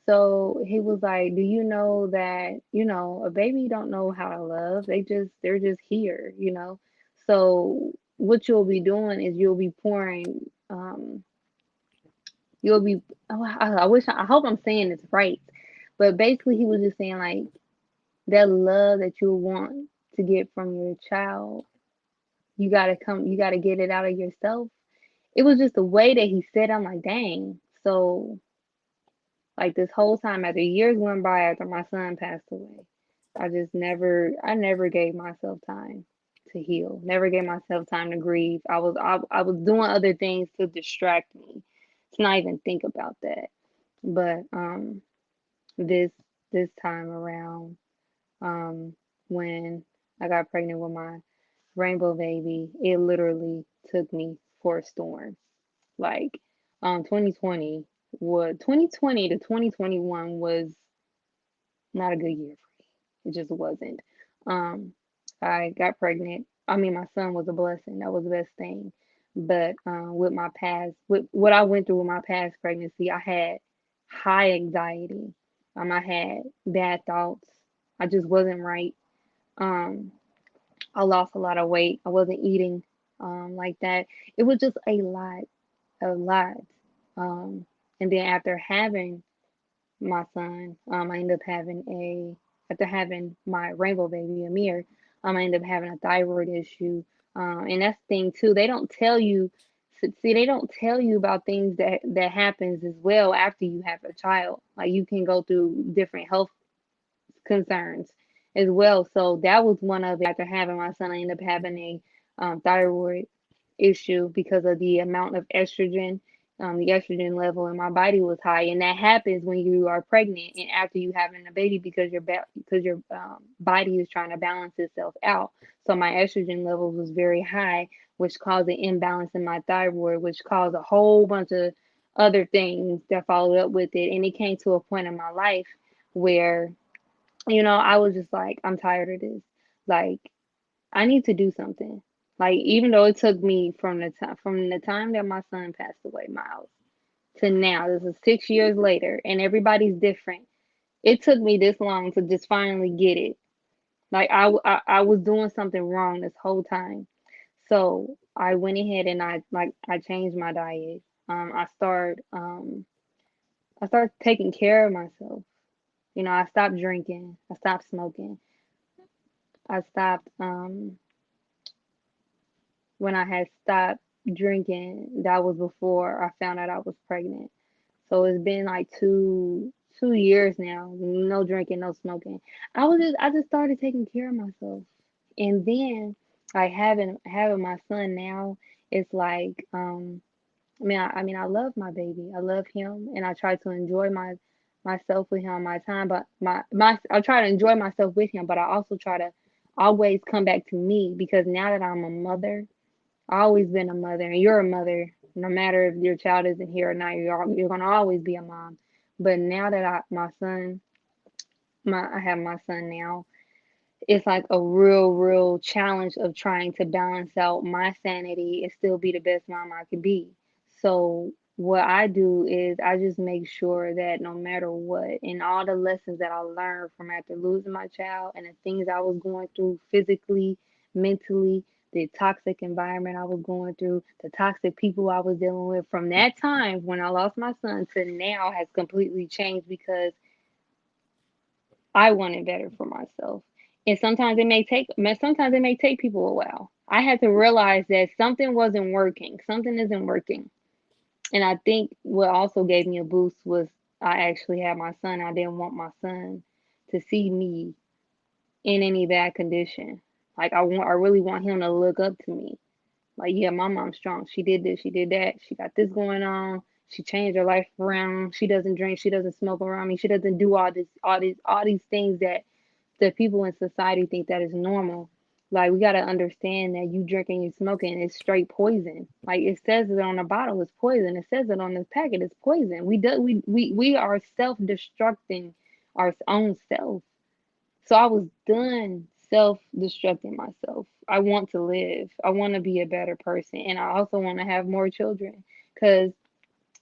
So he was like, do you know that, a baby don't know how to love. They're just here, you know? So what you'll be doing is you'll be, oh, I hope I'm saying this right. But basically he was just saying like that love that you want to get from your child, you gotta get it out of yourself. It was just the way that he said, I'm like, dang. So like this whole time after years went by after my son passed away, I never gave myself time to heal. Never gave myself time to grieve. I was doing other things to distract me, to not even think about that. But this this time around, um when I got pregnant with my rainbow baby, it literally took me for a storm. Like 2020 to 2021 was not a good year for me. It just wasn't. Um I got pregnant. I mean, my son was a blessing. That was the best thing. But with my past, with what I went through with my past pregnancy, I had high anxiety. I had bad thoughts. I just wasn't right. Um, I lost a lot of weight. I wasn't eating like that. It was just a lot. Um, and then after having my son, I ended up having after having my rainbow baby, Amir, I ended up having a thyroid issue. And that's the thing too. They don't tell you, see, they don't tell you about things that happens as well after you have a child. Like you can go through different health concerns as well. So that was one of it. After having my son, I ended up having a thyroid issue because of the amount of estrogen. The estrogen level in my body was high, and that happens when you are pregnant and after you having a baby because your body is trying to balance itself out. So my estrogen levels was very high, which caused an imbalance in my thyroid, which caused a whole bunch of other things that followed up with it. And it came to a point in my life where I was just like, I'm tired of this. Like, I need to do something. Like, even though it took me from the time that my son passed away, Miles, to now, this is 6 years later, and everybody's different. It took me this long to just finally get it. Like, I was doing something wrong this whole time. So I went ahead and I changed my diet. I started taking care of myself. I stopped drinking. I stopped smoking. I stopped when I had stopped drinking. That was before I found out I was pregnant. So it's been like two years now. No drinking, no smoking. I just started taking care of myself. And then like having my son now, it's like I love my baby. I love him and I try to enjoy myself with him, my time, but my I try to enjoy myself with him, but I also try to always come back to me because now that I'm a mother, I always been a mother, and you're a mother. No matter if your child isn't here or not, you're gonna always be a mom. But now that I have my son now, it's like a real challenge of trying to balance out my sanity and still be the best mom I could be. So what I do is I just make sure that no matter what, and all the lessons that I learned from after losing my child and the things I was going through physically, mentally, the toxic environment I was going through, the toxic people I was dealing with from that time when I lost my son to now has completely changed because I wanted better for myself. And sometimes it may take people a while. I had to realize that something wasn't working. Something isn't working. And I think what also gave me a boost was I actually had my son. I didn't want my son to see me in any bad condition. Like I really want him to look up to me. Like, yeah, my mom's strong. She did this, she did that. She got this going on. She changed her life around. She doesn't drink, she doesn't smoke around me. She doesn't do all these things that people in society think that is normal. Like we gotta understand that you drinking and smoking is straight poison. Like it says it on the bottle, it's poison. It says it on the packet, it's poison. We are self-destructing our own self. So I was done self-destructing myself. I want to live. I want to be a better person, and I also want to have more children. Cause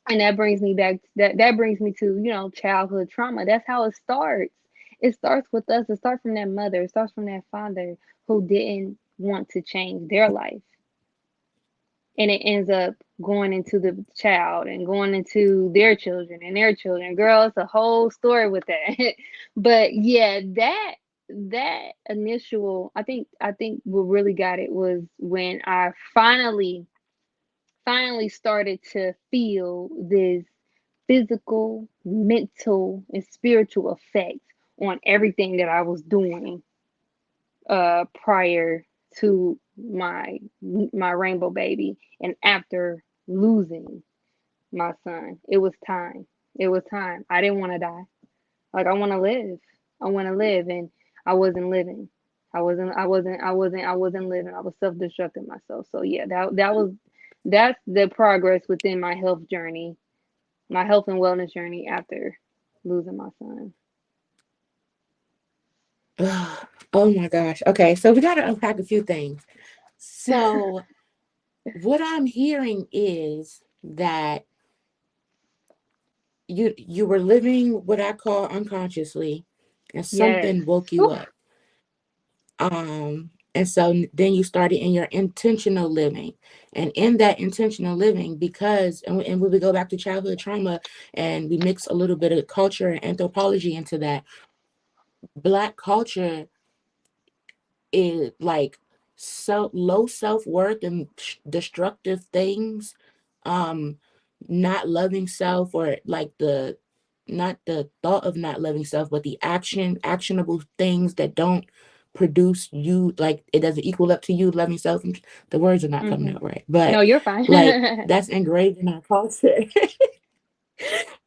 and that brings me back. That brings me to childhood trauma. That's how it starts. It starts with us. It starts from that mother. It starts from that father who didn't want to change their life, and it ends up going into the child and going into their children and their children. Girl, it's a whole story with that. But yeah, that initial, I think what really got it was when I finally started to feel this physical, mental, and spiritual effect on everything that I was doing prior to my rainbow baby and after losing my son. It was time. It was time. I didn't want to die. Like I want to live. I want to live and I wasn't living. I wasn't living. I was self-destructing myself. So yeah, that's the progress within my health journey, my health and wellness journey after losing my son. Oh my gosh. Okay, so we got to unpack a few things. So what I'm hearing is that you were living what I call unconsciously, and Yes. something woke you Whew. up. And so then you started in your intentional living, and in that intentional living, because and when we go back to childhood trauma and we mix a little bit of culture and anthropology into that, Black culture is like so low self-worth and destructive things, um not loving self, or like the not the thought of not loving self, but the actionable things that don't produce you, like it doesn't equal up to you loving self. The words are not coming Hmm. out right, No, but you're fine. like that's engraved in our culture.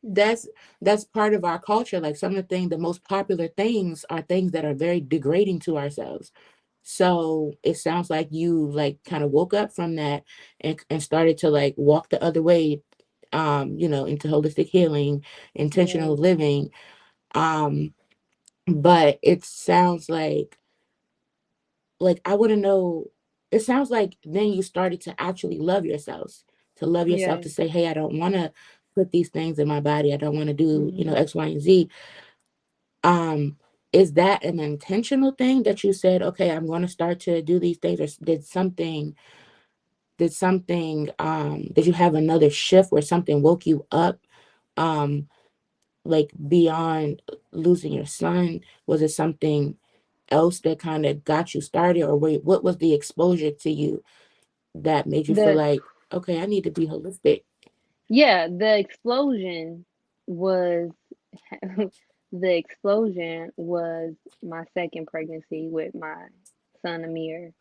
that's that's part of our culture. Like some of the most popular things are things that are very degrading to ourselves. So it sounds like you like kind of woke up from that, and started to like walk the other way, into holistic healing, intentional Yes. living. Um, but it sounds like I want to know. It sounds like then you started to actually love yourselves, to love yourself, Yes. to say, hey, I don't want to put these things in my body. I don't want to do, Hmm. X, Y, and Z. Um, is that an intentional thing that you said, okay, I'm going to start to do these things, or did you have another shift where something woke you up, um, like beyond losing your son? Was it something else that kind of got you started, or what was the exposure to you that made you feel The like, okay, I need to be holistic? Yeah, the explosion was the explosion was my second pregnancy with my son Amir.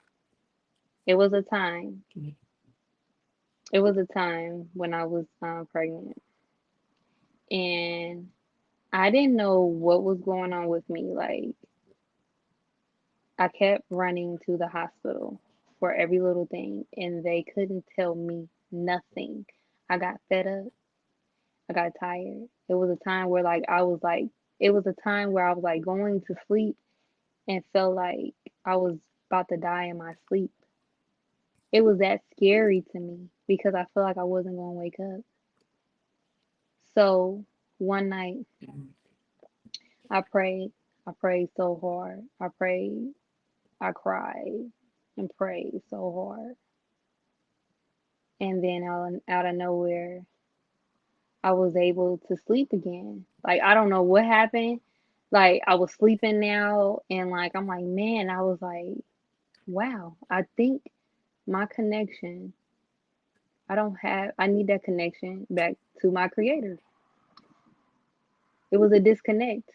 It was a time. It was a time when I was pregnant, and I didn't know what was going on with me. Like I kept running to the hospital for every little thing, and they couldn't tell me nothing. I got fed up. I got tired. It was a time where it was a time where I was like going to sleep and felt like I was about to die in my sleep. It was that scary to me because I felt like I wasn't going to wake up. So one night I prayed. I prayed so hard. I prayed. I cried and prayed so hard. And then out of nowhere, I was able to sleep again. Like I don't know what happened. Like I was sleeping now and like I'm like, man, I was like, wow, I think my connection, I need that connection back to my creator. It was a disconnect.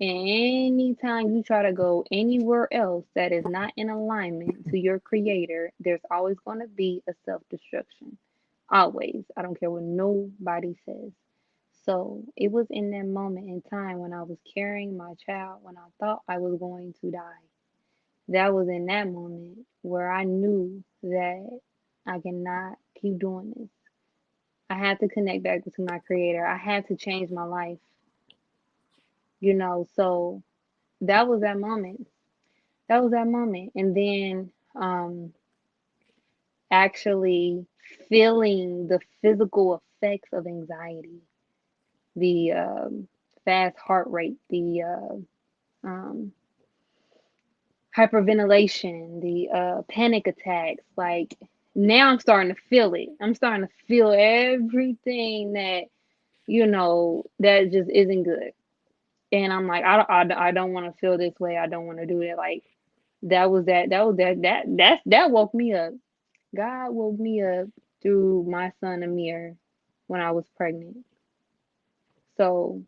And anytime you try to go anywhere else that is not in alignment to your creator, there's always going to be a self destruction. Always. I don't care what nobody says. So it was in that moment in time when I was carrying my child, when I thought I was going to die. That was in that moment where I knew that I cannot keep doing this. I had to connect back to my creator. I had to change my life, So that was that moment. That was that moment. And then actually feeling the physical effects of anxiety, the fast heart rate, the um, hyperventilation, the panic attacks. Like now I'm starting to feel it. I'm starting to feel everything that just isn't good. And I'm like, I don't want to feel this way. I don't want to do that. Like that woke me up. God woke me up through my son Amir when I was pregnant. So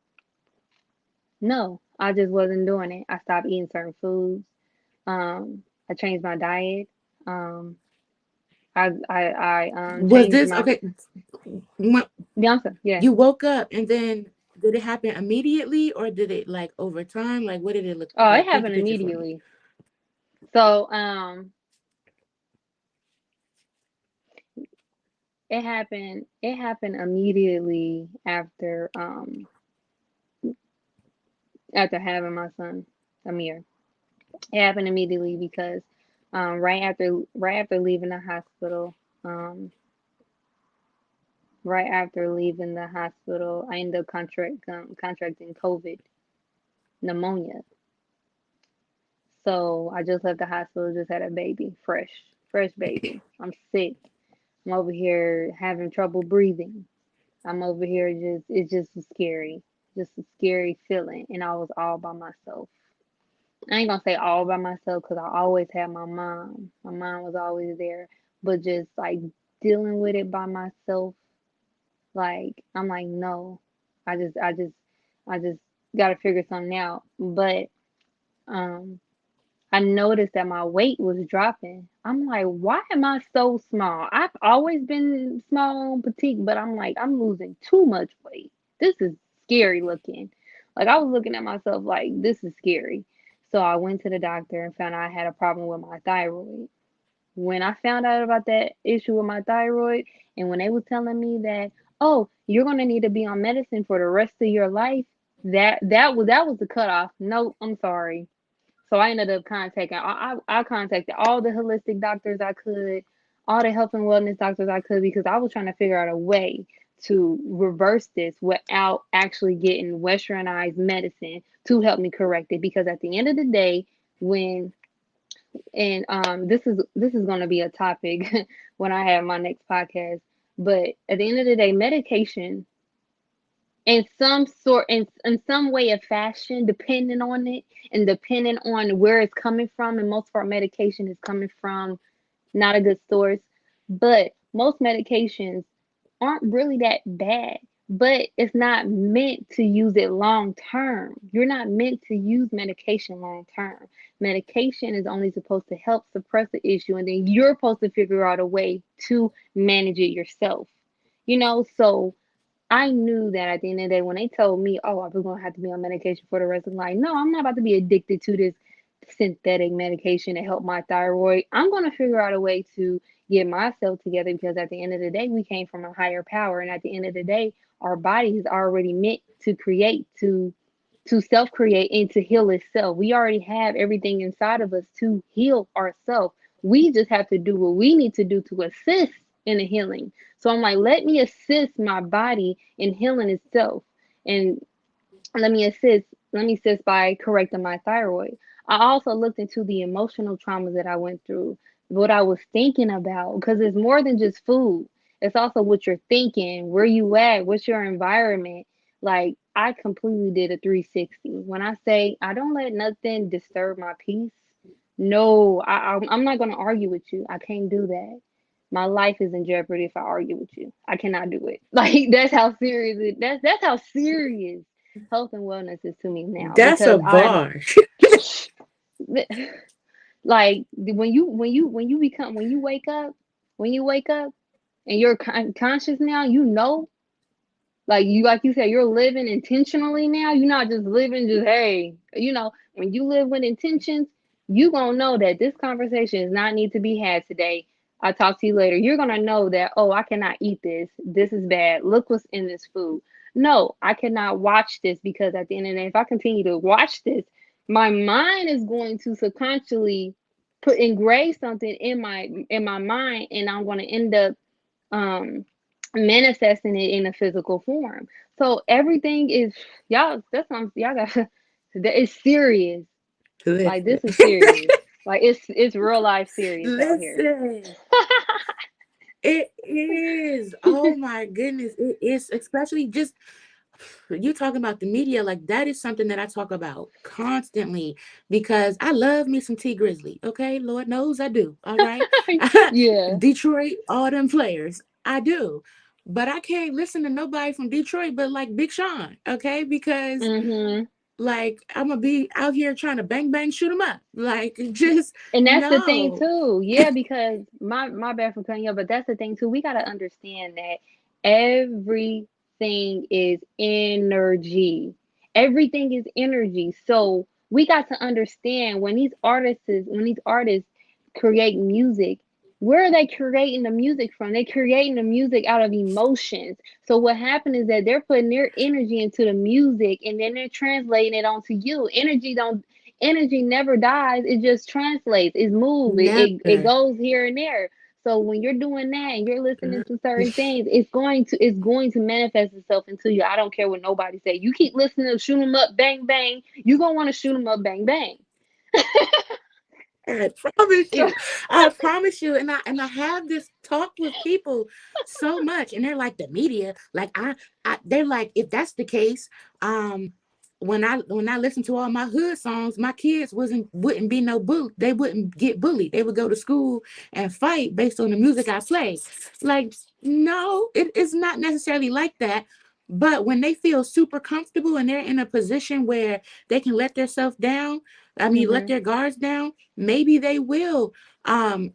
no, I just wasn't doing it. I stopped eating certain foods. I changed my diet. Um, I Was changed this my okay? When Beyonce. Yeah. you woke up, and then did it happen immediately, or did it like over time? Like what did it look Oh, it like? Paint the happened picture for me. immediately. So it happened immediately after having my son Amir. It happened immediately because right after leaving the hospital. Um, right after leaving the hospital, I ended up contracting COVID pneumonia. So I just left the hospital, just had a baby, fresh baby. I'm sick. I'm over here having trouble breathing. I'm over here it's just scary, just a scary feeling. And I was all by myself. I ain't gonna say all by myself because I always had my mom. My mom was always there, but just like dealing with it by myself, like I'm like, no, I just gotta figure something out. But um, I noticed that my weight was dropping. I'm like, why am I so small? I've always been small and petite, but I'm like, I'm losing too much weight. This is scary looking. Like I was looking at myself like this is scary. So I went to the doctor and found out I had a problem with my thyroid. When I found out about that issue with my thyroid, and when they was telling me that, oh, you're gonna need to be on medicine for the rest of your life, that was the cutoff. No, I'm sorry. So I ended up contacting, I contacted all the holistic doctors I could, all the health and wellness doctors I could, because I was trying to figure out a way to reverse this without actually getting westernized medicine to help me correct it. Because at the end of the day, when and this is going to be a topic when I have my next podcast. But at the end of the day, medication in some sort in some way of fashion, depending on it and depending on where it's coming from, and most of our medication is coming from not a good source. But most medications aren't really that bad, but it's not meant to use it long term. You're not meant to use medication long term. Medication is only supposed to help suppress the issue, and then you're supposed to figure out a way to manage it yourself. So I knew that at the end of the day, when they told me, oh, I was going to have to be on medication for the rest of my life, no, I'm not about to be addicted to this synthetic medication to help my thyroid. I'm going to figure out a way to get myself together, because at the end of the day, we came from a higher power. And at the end of the day, our body is already meant to create, to self create and to heal itself. We already have everything inside of us to heal ourselves. We just have to do what we need to do to assist in the healing. So I'm like, let me assist my body in healing itself. And let me assist, let me assist by correcting my thyroid. I also looked into the emotional traumas that I went through, what I was thinking about, because it's more than just food. It's also what you're thinking, where you at, what's your environment. Like I completely did a 360. When I say I don't let nothing disturb my peace, no, I'm not going to argue with you. I can't do that. My life is in jeopardy if I argue with you. I cannot do it. Like that's how serious it. That's how serious health and wellness is to me now, That's a because I bar. like when you wake up and you're conscious now, like you said, you're living intentionally now. You're not just living just hey, when you live with intentions, you gonna know that this conversation does not need to be had today. I'll talk to you later. You're gonna know that, oh, I cannot eat this. This is bad. Look what's in this food. No, I cannot watch this, because at the end of the day, if I continue to watch this, my mind is going to subconsciously put engrave something in my mind, and I'm gonna end up um manifesting it in a physical form. So everything is y'all. That's what y'all got. It's serious. Like Listen. this is serious. Like it's real life serious out here. Listen. It is. Oh my goodness. It is, especially just you talking about the media. Like that is something that I talk about constantly because I love me some T Grizzly. Okay. Lord knows I do. All right. Yeah. Detroit, all them players. I do. But I can't listen to nobody from Detroit but like Big Sean. Okay. Because Mhm. like I'm gonna be out here trying to bang bang shoot them up. Like just And that's the thing no. too. Yeah, because my bad for cutting you, but that's the thing too. We gotta understand that everything is energy. Everything is energy. So we got to understand when these artists create music, where are they creating the music from? They're creating the music out of emotions. So what happened is that they're putting their energy into the music, and then they're translating it onto you. Energy never dies, it just translates, it moves, it Never. goes here and there. So when you're doing that and you're listening to certain things, it's going to manifest itself into you. I don't care what nobody say. You keep listening to shoot 'em up, bang bang. You're gonna want to shoot 'em up, bang bang. I promise you. I promise you. And I have this talk with people so much, and they're like, the media. Like they're like, if that's the case, um, when I listen to all my hood songs, my kids wouldn't be no bully. They wouldn't get bullied. They would go to school and fight based on the music I play. Like, no, it is not necessarily like that. But when they feel super comfortable and they're in a position where they can let themselves down, I mean, let Mhm. their guards down, maybe they will, um,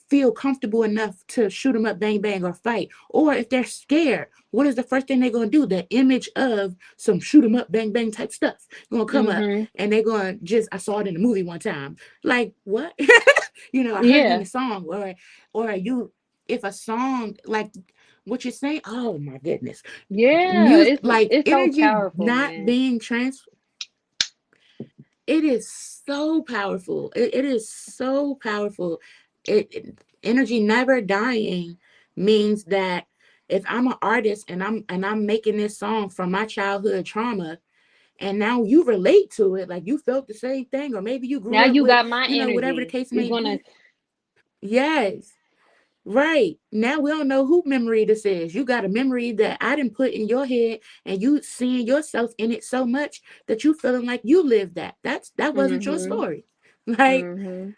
feel comfortable enough to shoot them up, bang, bang, or fight. Or if they're scared, what is the first thing they're going to do? The image of some shoot them up, bang, bang type stuff going to come up. Mhm. And they're going to I saw it in a movie one time. Like, what? I heard it in Yeah. the song. If a song, like what you're saying, oh my goodness. Yeah. Music, It's like it's so energy powerful, not man. being trans, it is so powerful. It is so powerful. Energy never dying means that if I'm an artist and I'm making this song from my childhood trauma, and now you relate to it, like you felt the same thing, or maybe you Now grew up you with, got my whatever the energy. case It's may gonna. be. Yes. Right. Now we don't know who memory this is. You got a memory that I didn't put in your head, and you seeing yourself in it so much that you feeling like you lived that. That wasn't your Mhm. story. Like, Mhm.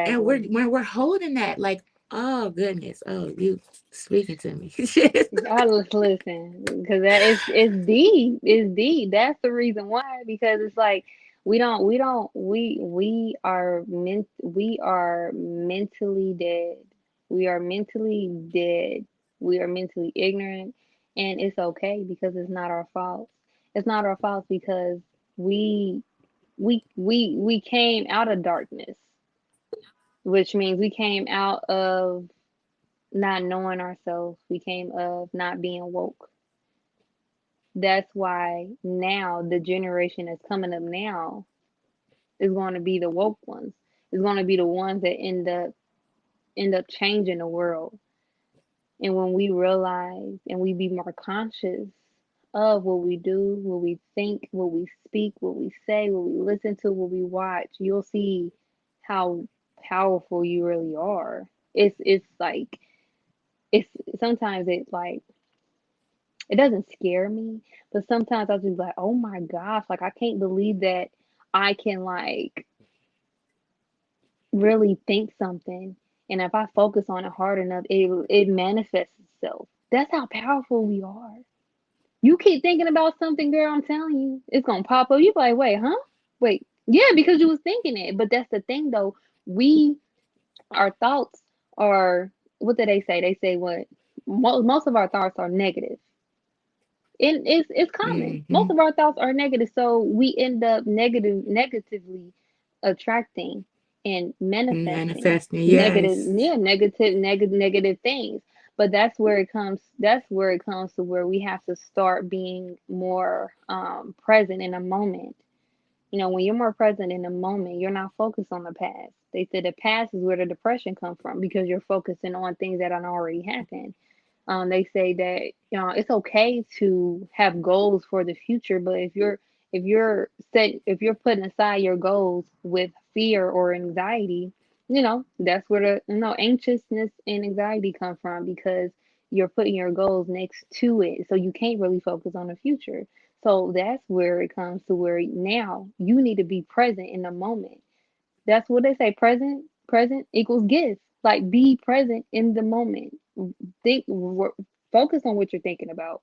and we're Exactly. when we're holding that, like, oh goodness, oh, you speaking to me. I just listen because that is it's deep. It's deep. That's the reason why. Because it's like we are mentally dead. We are mentally dead. We are mentally ignorant, and it's okay because it's not our fault. It's not our fault because we we came out of darkness, which means we came out of not knowing ourselves. We came of not being woke. That's why now the generation that's coming up now is going to be the woke ones. It's going to be the ones that end up changing the world. And when we realize and we be more conscious of what we do, what we think, what we speak, what we say, what we listen to, what we watch, you'll see how powerful you really are. It's like it's sometimes it's like it doesn't scare me, but sometimes I'll just be like, oh my gosh, like I can't believe that I can like really think something. And if I focus on it hard enough, it manifests itself. That's how powerful we are. You keep thinking about something, girl, I'm telling you, it's gonna pop up. You be like, wait, huh? Wait. Yeah, because you was thinking it. But that's the thing though. We our thoughts are what do they say? They say what most of our thoughts are negative. And it's common. Hmm. Most of our thoughts are negative, so we end up negatively attracting and manifesting Manifesting, negative, yes. yeah, negative things. But that's where it comes. That's where it comes to where we have to start being more present in a moment. When you're more present in the moment, you're not focused on the past. They say the past is where the depression comes from because you're focusing on things that had already happened. They say that it's okay to have goals for the future, but if you're putting aside your goals with fear or anxiety, that's where the anxiousness and anxiety come from because you're putting your goals next to it, so you can't really focus on the future. So that's where it comes to where now you need to be present in the moment. That's what they say. Present equals gift. Like be present in the moment. Think, focus on what you're thinking about.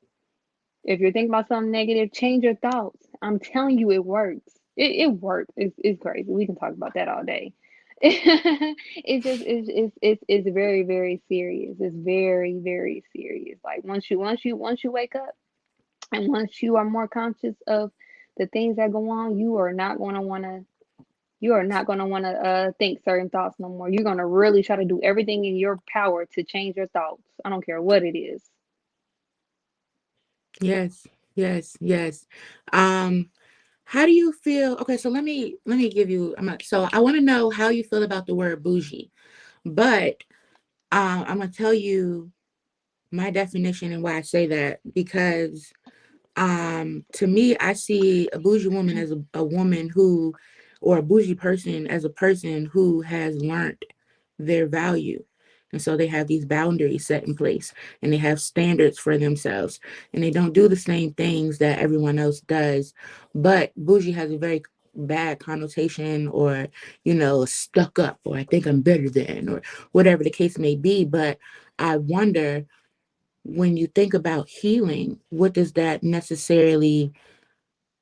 If you're thinking about something negative, change your thoughts. I'm telling you, it works. It works. It's crazy. We can talk about that all day. It's very very serious. It's very very serious. Like once you wake up and once you are more conscious of the things that go on, you are not going to want to think certain thoughts no more. You're going to really try to do everything in your power to change your thoughts. I don't care what it is. Yes, yes, yes. Um, how do you feel? Okay, so let me give you. So I want to know how you feel about the word bougie, but I'm gonna tell you my definition and why I say that because to me I see a bougie woman as a woman who, or a bougie person as a person who has learned their value. And so they have these boundaries set in place and they have standards for themselves and they don't do the same things that everyone else does. But bougie has a very bad connotation, or, stuck up, or I think I'm better than, or whatever the case may be. But I wonder, when you think about healing, what does that necessarily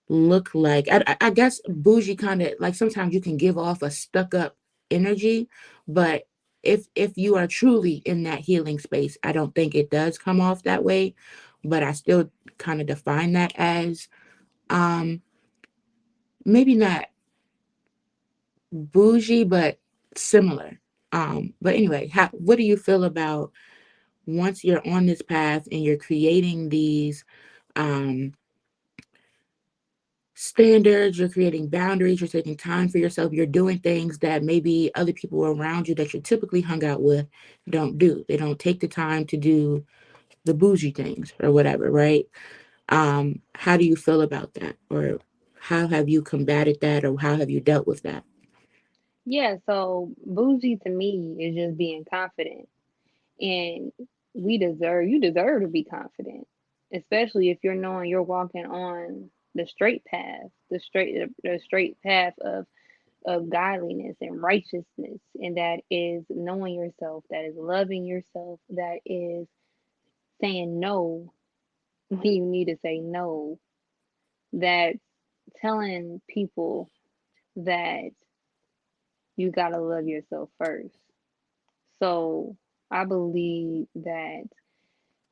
look like? I guess bougie kind of like, sometimes you can give off a stuck up energy, but if you are truly in that healing space, I don't think it does come off that way. But I still kind of define that as um maybe not bougie, but similar. But anyway, what do you feel about once you're on this path and you're creating these um standards, you're creating boundaries, you're taking time for yourself, you're doing things that maybe other people around you that you're typically hung out with don't do. They don't take the time to do the bougie things or whatever, right? How do you feel about that? Or how have you combated that, or how have you dealt with that? Yeah, so bougie to me is just being confident. And you deserve to be confident, especially if you're knowing you're walking on the straight path, the straight path of godliness and righteousness, and that is knowing yourself, that is loving yourself, that is saying no when you need to say no, that telling people that you gotta love yourself first. So I believe that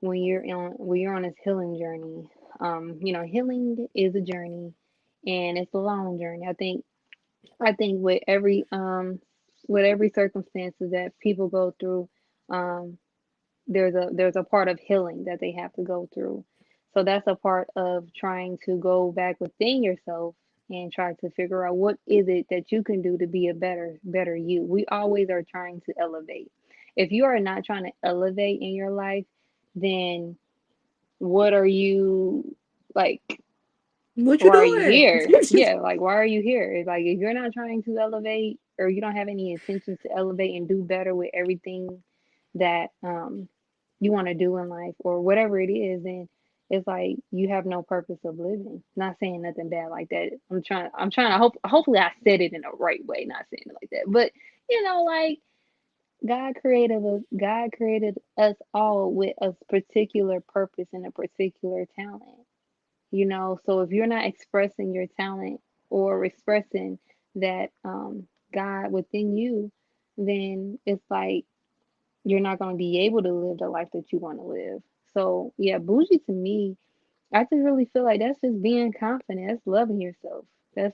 when you're on this healing journey, healing is a journey, and it's a long journey. I think with every circumstances that people go through, um, there's a part of healing that they have to go through. So that's a part of trying to go back within yourself and try to figure out what is it that you can do to be a better you. We always are trying to elevate. If you are not trying to elevate in your life, then what are you like? What you Why are you doing? here? Yeah, like why are you here? It's like if you're not trying to elevate or you don't have any intentions to elevate and do better with everything that you want to do in life or whatever it is, then it's like you have no purpose of living. Not saying nothing bad like that. I'm trying to hopefully I said it in the right way, not saying it like that. But like God created us all with a particular purpose and a particular talent. So if you're not expressing your talent or expressing that God within you, then it's like you're not going to be able to live the life that you want to live. So yeah, bougie to me, I just really feel like that's just being confident. That's loving yourself.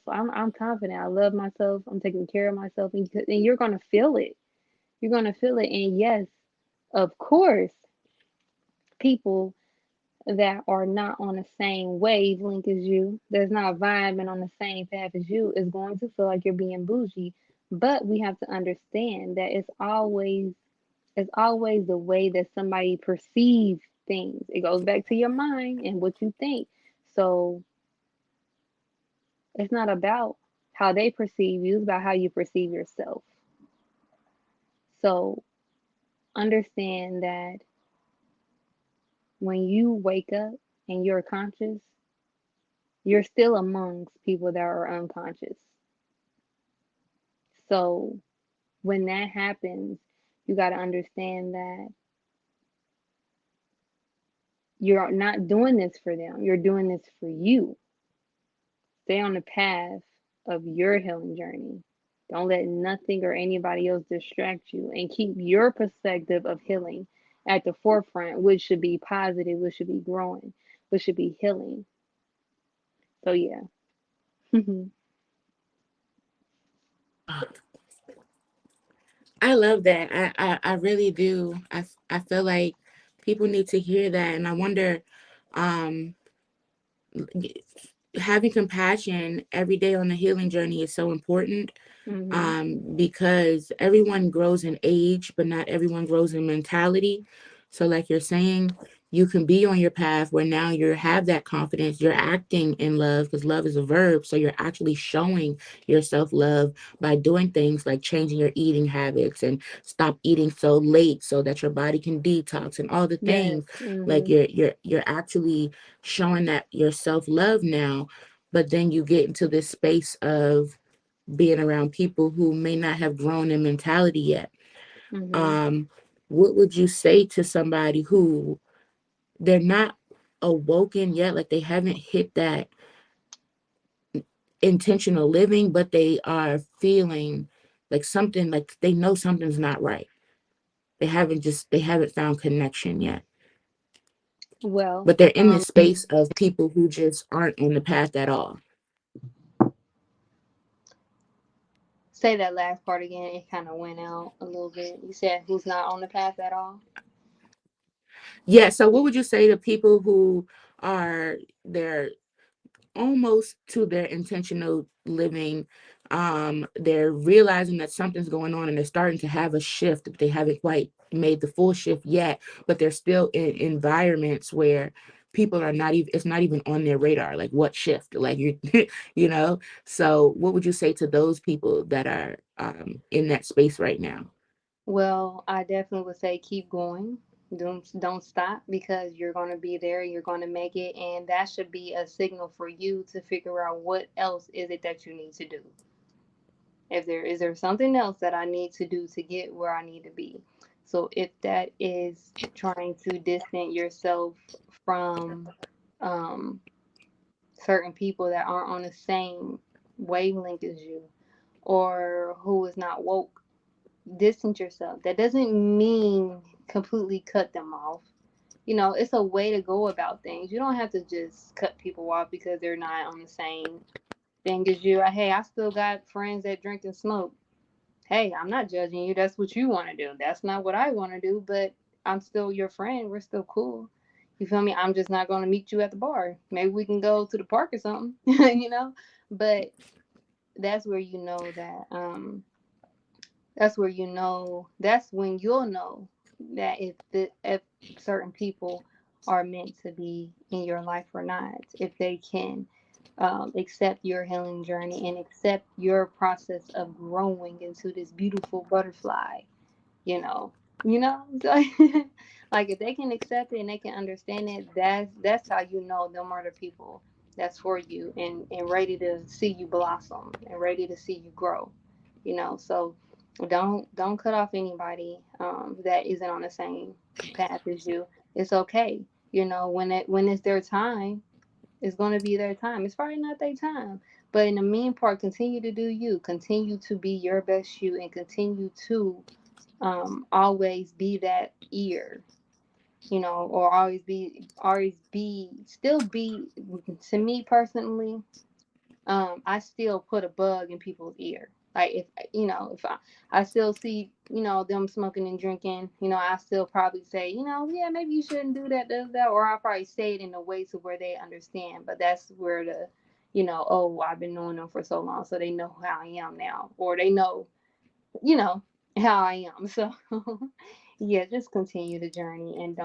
I'm confident. I love myself. I'm taking care of myself, and you're gonna feel it. You're gonna feel it. And yes, of course, people that are not on the same wavelength as you, that's not vibing on the same path as you, is going to feel like you're being bougie. But we have to understand that it's always the way that somebody perceives things. It goes back to your mind and what you think. So it's not about how they perceive you, it's about how you perceive yourself. So understand that when you wake up and you're conscious, you're still amongst people that are unconscious. So when that happens, you got to understand that you're not doing this for them. You're doing this for you. Stay on the path of your healing journey. Don't let nothing or anybody else distract you and keep your perspective of healing at the forefront, which should be positive, which should be growing, which should be healing. So, yeah. I love that. I really do. I feel like people need to hear that. And I wonder, um, having compassion every day on the healing journey is so important, Mhm. because everyone grows in age, but not everyone grows in mentality. So, like you're saying, you can be on your path where now you have that confidence. You're acting in love because love is a verb. So you're actually showing yourself love by doing things like changing your eating habits and stop eating so late so that your body can detox and all the Yes. things. Like Mhm. you're actually showing that your self love now. But then you get into this space of being around people who may not have grown in mentality yet. Mhm. Um, what would you say to somebody who they're not awoken yet, like they haven't hit that intentional living, but they are feeling like something, like they know something's not right. They haven't found connection yet. Well, But they're in this space of people who just aren't on the path at all. say that last part again. It kind of went out a little bit. You said who's not on the path at all? Yeah, so what would you say to people who are they're almost to their intentional living? They're realizing that something's going on and they're starting to have a shift, but they haven't quite made the full shift yet, but they're still in environments where people are not even, it's not even on their radar, like what shift, like you you know. So what would you say to those people that are in that space right now? Well, I definitely would say keep going. Don't stop because you're going to be there. You're going to make it, and that should be a signal for you to figure out what else is it that you need to do. If there is there something else that I need to do to get where I need to be. So if that is trying to distance yourself from um, certain people that aren't on the same wavelength as you, or who is not woke, distance yourself. That doesn't mean completely cut them off. You know, it's a way to go about things. You don't have to just cut people off because they're not on the same thing as you. Hey, I still got friends that drink and smoke. Hey, I'm not judging you. That's what you want to do. That's not what I want to do, but I'm still your friend. We're still cool. You feel me? I'm just not going to meet you at the bar. Maybe we can go to the park or something, you know? But that's where you know that that's where you know that's when you'll know that if certain people are meant to be in your life or not, if they can accept your healing journey and accept your process of growing into this beautiful butterfly, you know, so, like if they can accept it and they can understand it, that's how you know them are the people that's for you and ready to see you blossom and ready to see you grow, so don't cut off anybody that isn't on the same path as you. It's okay, when it's their time, it's going to be their time. It's probably not their time. But in the mean part, continue to do you. Continue to be your best you and continue to always be that ear, or still be, to me personally, I still put a bug in people's ear. Like if I still see, them smoking and drinking, I still probably say, yeah, maybe you shouldn't do that, or I'll probably say it in a way to where they understand. But that's where oh, I've been knowing them for so long, so they know how I am now, or they know, you know, how I am. So yeah, just continue the journey and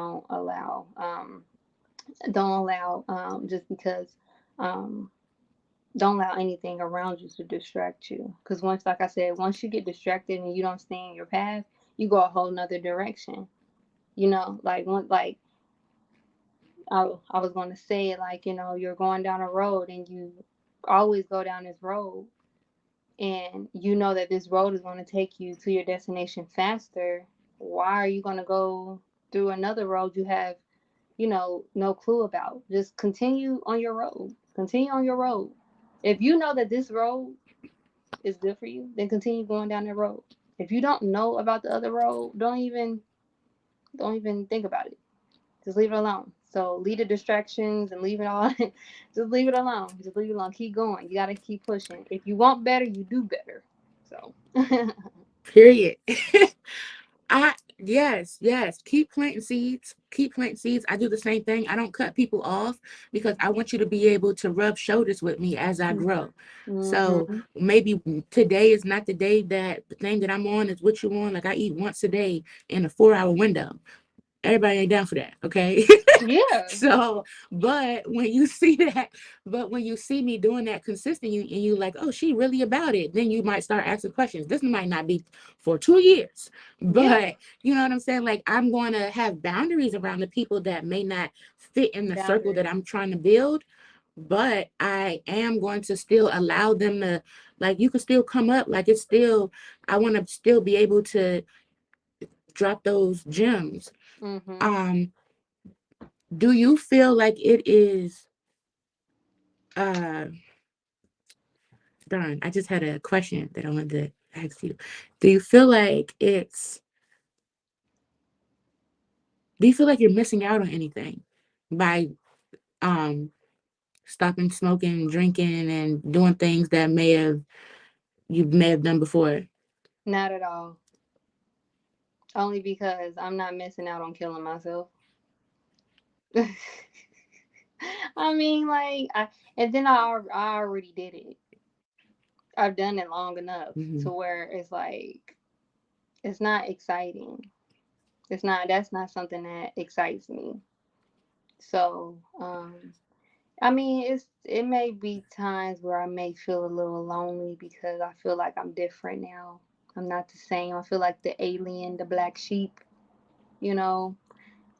just because um don't allow anything around you to distract you. Because once, like I said, once you get distracted and you don't stay in your path, you go a whole nother direction. Like I was going to say, like, you're going down a road and you always go down this road, and you know that this road is going to take you to your destination faster. Why are you going to go through another road you have, no clue about? Just continue on your road. Continue on your road. If you know that this road is good for you, then continue going down that road. If you don't know about the other road, don't even think about it. Just leave it alone. So leave the distractions and leave it all. Just leave it alone. Just leave it alone. Keep going. You gotta keep pushing. If you want better, you do better. So Period. Yes, yes. Keep planting seeds. Keep planting seeds. I do the same thing. I don't cut people off because I want you to be able to rub shoulders with me as I grow. So Mm-hmm. maybe today is not the day that the thing that I'm on is what you want. Like I eat once a day in a 4 hour window. Everybody ain't down for that, okay? Yeah. So, but when you see that, but when you see me doing that consistent, and you like, oh, she really about it, then you might start asking questions. This might not be for 2 years, Yeah. but you know what I'm saying? Like, I'm going to have boundaries around the people that may not fit in the circle that Boundaries. I'm trying to build. But I am going to still allow them to, like, you can still come up. Like, it's still, I want to still be able to drop those gems. Mm-hmm. Um, do you feel like it is uh darn, I just had a question that I wanted to ask you. Do you feel like it's do you feel like you're missing out on anything by um stopping smoking, drinking and doing things that you may have done before? Not at all. Only because I'm not missing out on killing myself. I mean, like, and then I already did it. I've done it long enough Mm-hmm. to where it's like, it's not exciting. It's not, that's not something that excites me. So, I mean, it may be times where I may feel a little lonely because I feel like I'm different now. I'm not the same. I feel like the alien, the black sheep, you know.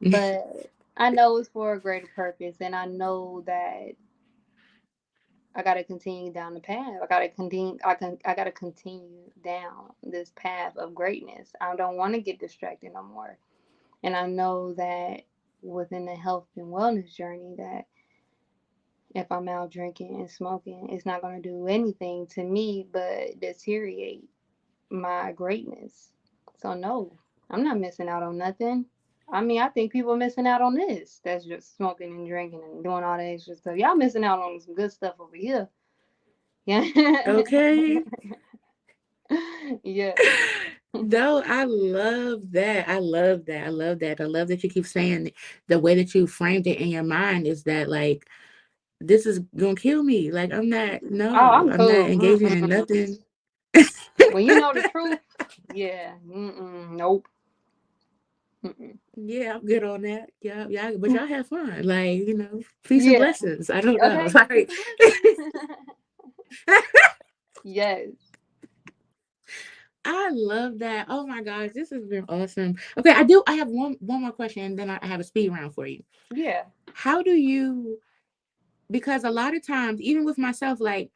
But I know it's for a greater purpose, and I know that I gotta continue down the path. I gotta continue. I gotta continue down this path of greatness. I don't want to get distracted no more. And I know that within the health and wellness journey, that if I'm out drinking and smoking, it's not gonna do anything to me but deteriorate my greatness. So no, I'm not missing out on nothing. I mean, I think people are missing out on this. That's just smoking and drinking and doing all that extra stuff. Y'all missing out on some good stuff over here. Yeah. Okay. Yeah. No, I love that. I love that. I love that. I love that you keep saying the way that you framed it in your mind is that like this is gonna kill me. Like I'm not, Oh, no, I'm I'm not cool. engaging in Mm-mm. nothing. When you know the truth, yeah. Mm-mm. Nope. Mm-mm. Yeah, I'm good on that. Yeah, yeah, but y'all have fun. Like, peace and Yeah. blessings. I don't know. Okay. Peace Like, and blessings. Yes. I love that. Oh my gosh, this has been awesome. Okay, I have one more question and then I have a speed round for you. Yeah. How do you because a lot of times, even with myself, like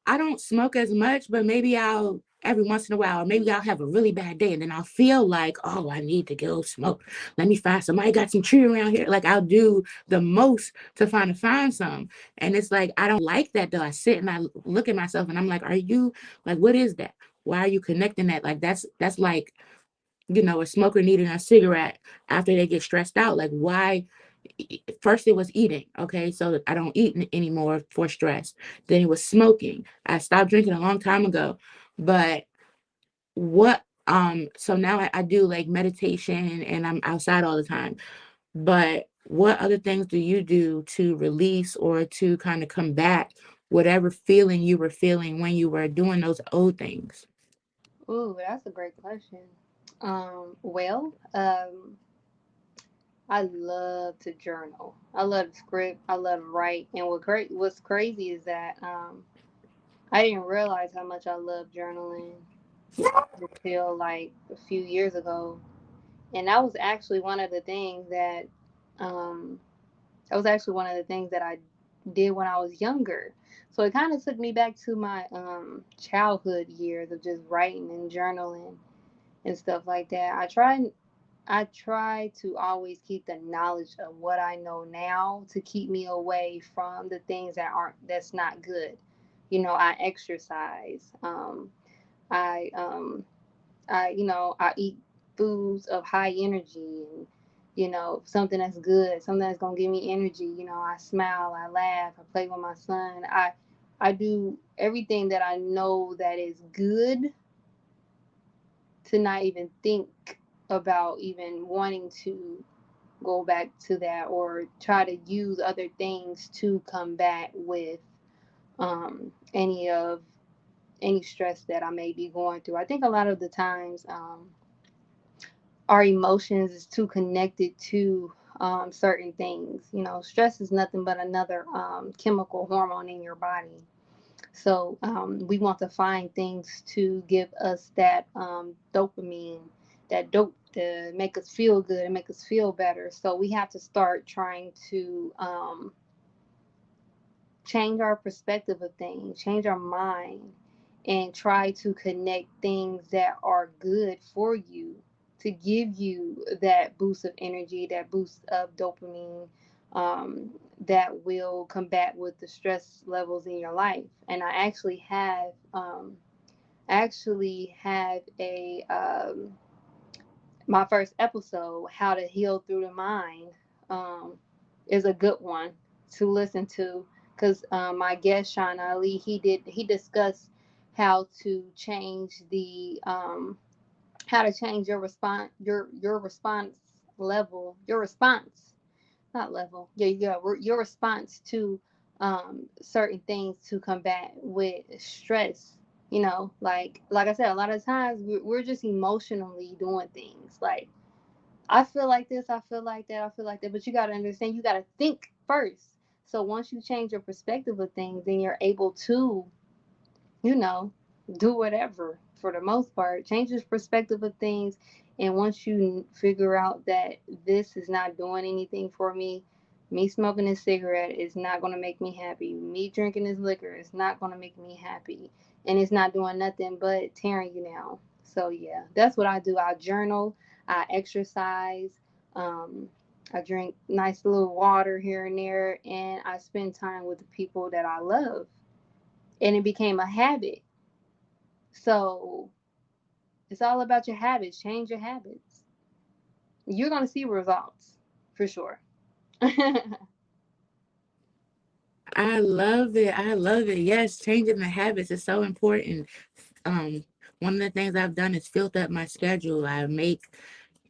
I don't smoke as much, but maybe I'll every once in a while, or maybe I'll have a really bad day and then I'll feel like, oh, I need to go smoke. Let me find somebody got some tree around here. Like I'll do the most to find some. And it's like I don't like that though. I sit and I look at myself and I'm like, are you like what is that? Why are you connecting that? Like that's like a smoker needing a cigarette after they get stressed out. Like, why? First, it was eating. Okay. So I don't eat anymore for stress. Then it was smoking. I stopped drinking a long time ago. But so now I do like meditation and I'm outside all the time. But what other things do you do to release or to kind of combat whatever feeling you were feeling when you were doing those old things? Ooh, that's a great question. Well, I love to journal. I love to script. I love to write. And what's crazy is that I didn't realize how much I love journaling until like a few years ago. And um, that was actually one of the things that I did when I was younger. So it kind of took me back to my childhood years of just writing and journaling and stuff like that. I try to always keep the knowledge of what I know now to keep me away from the things that's not good. I exercise. I I eat foods of high energy and something that's good, something that's gonna give me energy. I smile, I laugh, I play with my son. I do everything that I know that is good to not even think. about even wanting to go back to that or try to use other things to combat with any of any stress that I may be going through. I think a lot of the times our emotions is too connected to certain things. You know, stress is nothing but another chemical hormone in your body. So we want to find things to give us that dopamine, that dope to make us feel good and make us feel better. So we have to start trying to change our perspective of things, change our mind, and try to connect things that are good for you to give you that boost of energy, that boost of dopamine, that will combat with the stress levels in your life. And I actually have a my first episode, How to Heal Through the Mind, um, is a good one to listen to because my guest Sean Ali, he discussed how to change the how to change your response, your response level, your response, not level, yeah, your response to certain things to combat with stress. You know, like I said, a lot of times we're just emotionally doing things like, I feel like this, I feel like that, I feel like that. But you got to understand, you got to think first. So once you change your perspective of things, then you're able to, you know, do whatever for the most part. Change your perspective of things. And once you figure out that this is not doing anything for me smoking this cigarette is not going to make me happy. Me drinking this liquor is not going to make me happy. And it's not doing nothing but tearing you down. So, yeah, that's what I do. I journal, I exercise, um, I drink nice little water here and there, and I spend time with the people that I love. And it became a habit. So it's all about your habits. Change your habits. You're going to see results for sure. I love it. I love it. Yes, changing the habits is so important. Um, One of the things I've done is filled up my schedule. I make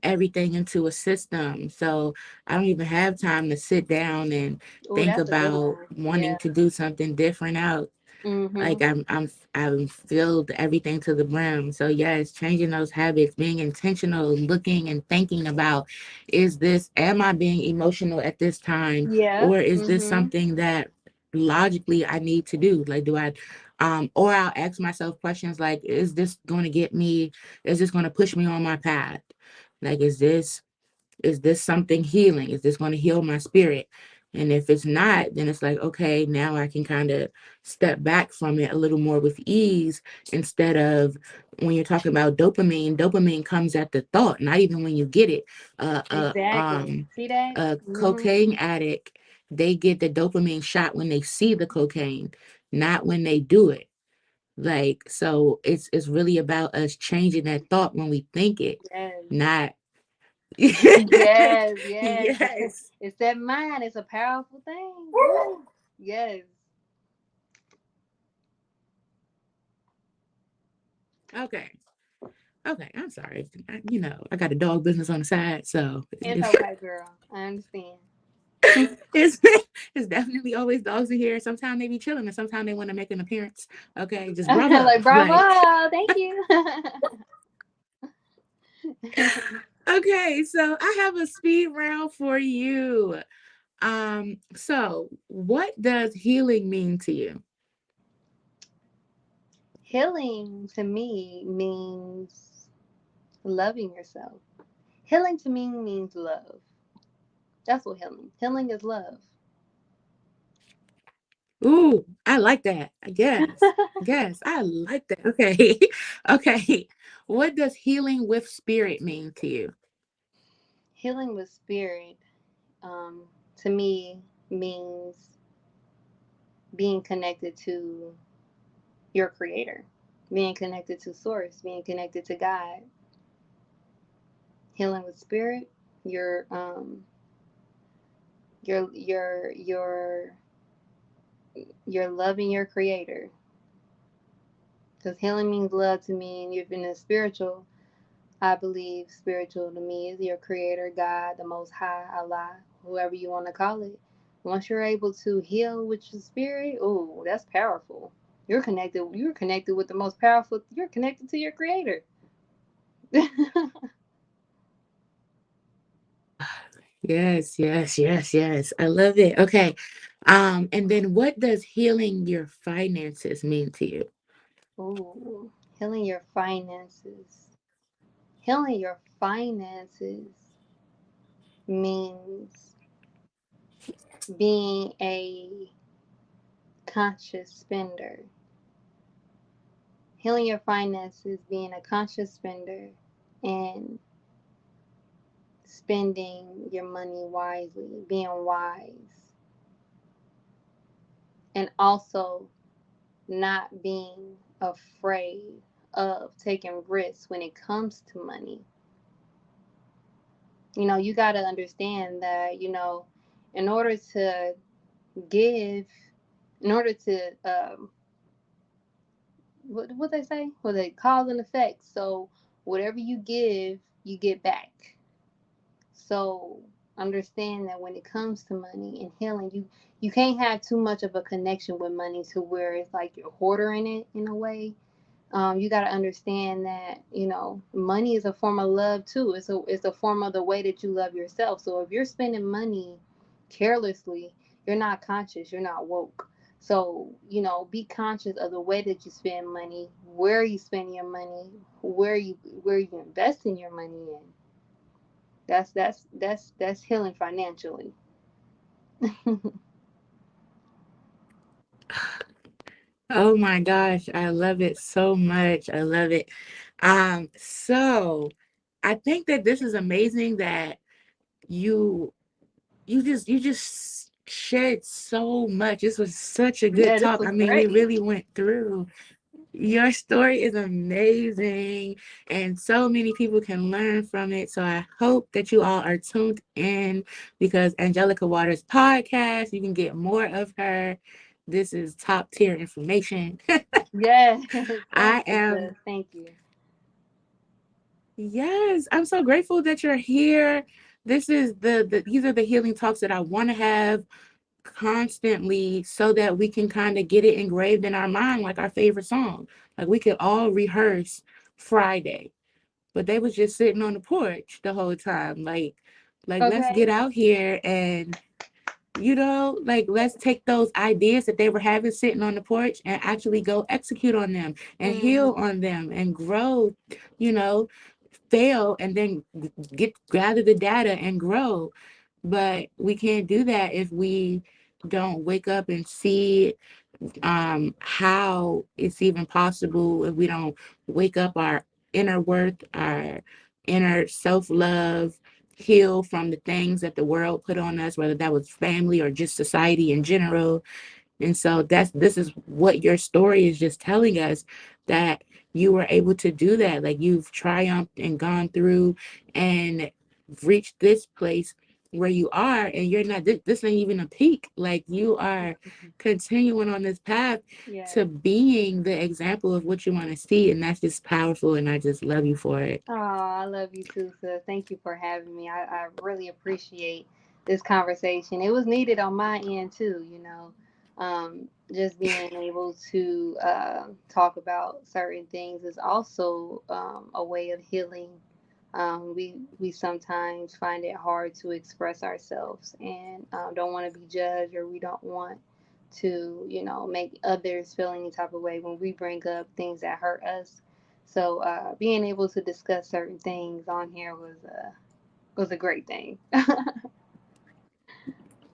everything into a system. So I don't even have time to sit down and Oh, think that's a good about one. wanting Yeah. to do something different out. Mm-hmm. Like I'm filled everything to the brim. So yes, changing those habits, being intentional, looking and thinking about, is this, am I being emotional at this time, Yeah. or is this Mm-hmm. something that logically I need to do? Like, do I or I'll ask myself questions like, is this going to push me on my path? Like, is this something healing? Is this going to heal my spirit? And if it's not, then it's like, okay, now I can kind of step back from it a little more with ease, instead of, when you're talking about dopamine, dopamine comes at the thought, not even when you get it. Uh, uh, Exactly. um, See that? a Mm-hmm. cocaine addict, they get the dopamine shot when they see the cocaine, not when they do it. Like, so it's really about us changing that thought when we think it, Yes. not Yes. Yes. yes. It's that mind. It's a powerful thing. Woo. Yes. Okay. Okay. I'm sorry. I got a dog business on the side, so It's okay, girl. I understand. it's it's definitely always dogs in here. Sometimes they be chilling, and sometimes they want to make an appearance. Okay, just bravo. Like, Like, bravo. Thank you. okay, so I have a speed round for you. So what does healing mean to you? Healing to me means loving yourself. Healing to me means love. That's what healing is love. Ooh, I like that. Yes. Yes, I like that. Okay. Okay. What does healing with spirit mean to you? Healing with spirit, um, to me means being connected to your creator, being connected to source, being connected to God. Healing with spirit, you're you're loving your creator, because healing means love to me, and you've been a spiritual. I believe spiritual to me is your creator, God, the most high, Allah, whoever you want to call it. Once you're able to heal with your spirit, oh, that's powerful. You're connected with the most powerful, you're connected to your creator. Yes, yes, yes, yes. I love it. Okay. And then what does healing your finances mean to you? Ooh, healing your finances. Healing your finances means being a conscious spender. Healing your finances, being a conscious spender, and spending your money wisely, being wise, and also not being afraid of taking risks when it comes to money. You got to understand that, in order to give, in order to, what they say? What they cause and effect. So whatever you give, you get back. So understand that when it comes to money and healing, you can't have too much of a connection with money to where it's like you're hoarding it in a way. You got to understand that money is a form of love too. It's a form of the way that you love yourself. So if you're spending money carelessly, you're not conscious. You're not woke. So be conscious of the way that you spend money, where you spend your money, where you investing your money in. That's healing financially. Oh my gosh, I love it so much. I love it. So I think that this is amazing that you you just shared so much. This was such a good Yeah, this talk. I was mean, we great. really went through. Your story is amazing, and so many people can learn from it. So I hope that you all are tuned in because Angelica Watters podcast, you can get more of her. This is top tier information. Yes, thank I you, am, sis. Thank you. yes, I'm so grateful that you're here. This is these are the healing talks that I want to have constantly so that we can kind of get it engraved in our mind like our favorite song. Like we could all rehearse Friday, but they was just sitting on the porch the whole time. Like let's get Okay. out here and like let's take those ideas that they were having sitting on the porch and actually go execute on them and Hmm. heal on them and grow, you know, fail and then get gather the data and grow. But we can't do that if we don't wake up and see how it's even possible, if we don't wake up our inner worth, our inner self-love, heal from the things that the world put on us, whether that was family or just society in general. And so this is what your story is just telling us, that you were able to do that. Like you've triumphed and gone through and reached this place where you are, and you're not this ain't even a peak. Like you are continuing on this path to Yes. being the example of what you want to see, and that's just powerful, and I just love you for it. Oh, I love you too, sis. Thank you for having me. I really appreciate this conversation. It was needed on my end too, just being able to talk about certain things is also a way of healing. We sometimes find it hard to express ourselves and don't want to be judged, or we don't want to, make others feel any type of way when we bring up things that hurt us. So being able to discuss certain things on here was a great thing.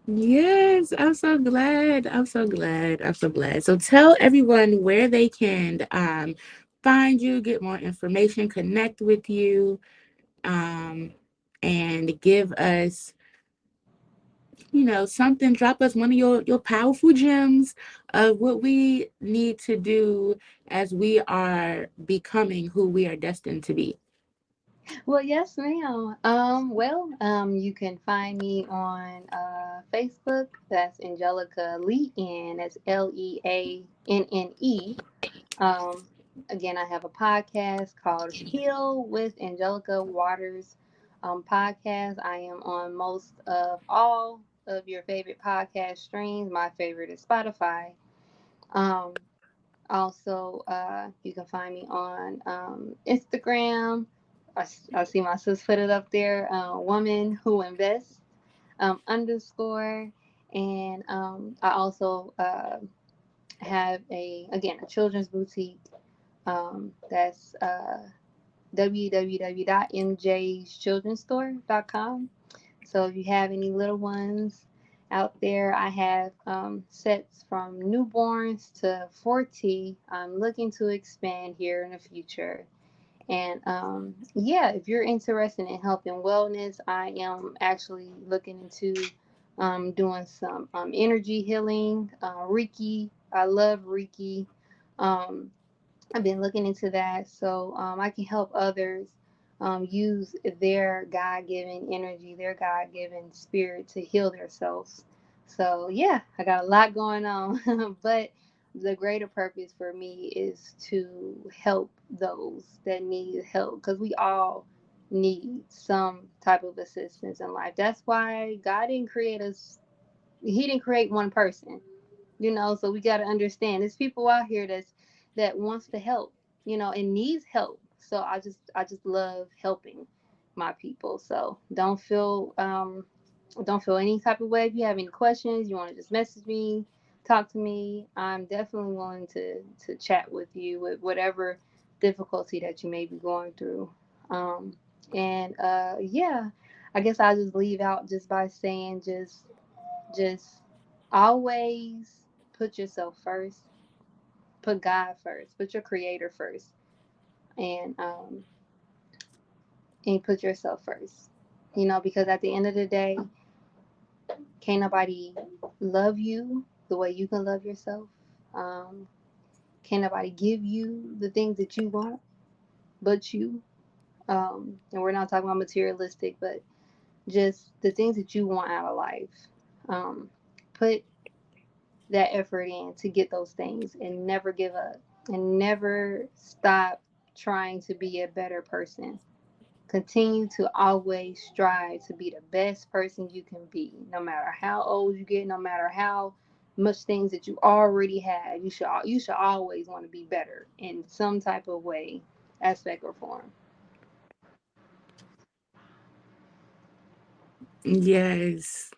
Yes, I'm so glad. I'm so glad. I'm so glad. So tell everyone where they can find you, get more information, connect with you, um, and give us, something. Drop us one of your powerful gems of what we need to do as we are becoming who we are destined to be. Well, yes, ma'am. You can find me on Facebook. That's Angelica Lee, and that's Leanne. Again, I have a podcast called Heal with Angelica Watters podcast. I am on most of all of your favorite podcast streams. My favorite is Spotify. Um, Also, you can find me on Instagram. I see my sis put it up there. Woman who invests underscore, and I also have a children's boutique. That's www.mjschildrenstore.com. So if you have any little ones out there, I have sets from newborns to 40. I'm looking to expand here in the future. And yeah, if you're interested in health and wellness, I am actually looking into doing some energy healing, Reiki. I love Reiki. Um, I've been looking into that so I can help others use their God given energy, their God given spirit to heal themselves. So, yeah, I got a lot going on, but the greater purpose for me is to help those that need help because we all need some type of assistance in life. That's why God didn't create us, He didn't create one person, so we got to understand there's people out here that wants to help, and needs help. So I just love helping my people. So don't feel any type of way. If you have any questions, you want to just message me, talk to me, I'm definitely willing to chat with you with whatever difficulty that you may be going through. And yeah, I guess I'll just leave out just by saying just always put yourself first, put God first, put your creator first, and put yourself first. Because at the end of the day, can't nobody love you the way you can love yourself. Um, can't nobody give you the things that you want but you. And we're not talking about materialistic, but just the things that you want out of life. Um, put that effort in to get those things and never give up and never stop trying to be a better person. Continue to always strive to be the best person you can be, no matter how old you get, no matter how much things that you already have. You should always want to be better in some type of way, aspect or form. Yes.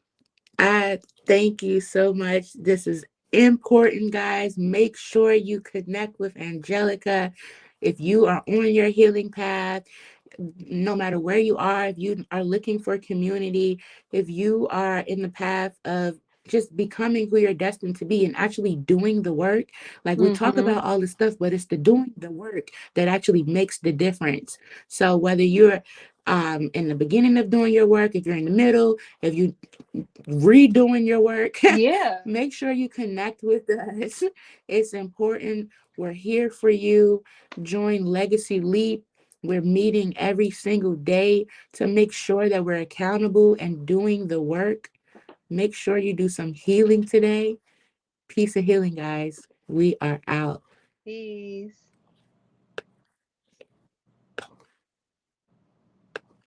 I thank you so much. This is important, guys. Make sure you connect with Angelica. If you are on your healing path, no matter where you are, if you are looking for community, if you are in the path of just becoming who you're destined to be and actually doing the work, like we talk Mm-hmm. about all this stuff, but it's the doing the work that actually makes the difference. So whether you're in the beginning of doing your work, if you're in the middle, if you redoing your work, Yeah. make sure you connect with us. It's important. We're here for you. Join Legacy Leap. We're meeting every single day to make sure that we're accountable and doing the work. Make sure you do some healing today. Peace of healing, guys. We are out. Peace.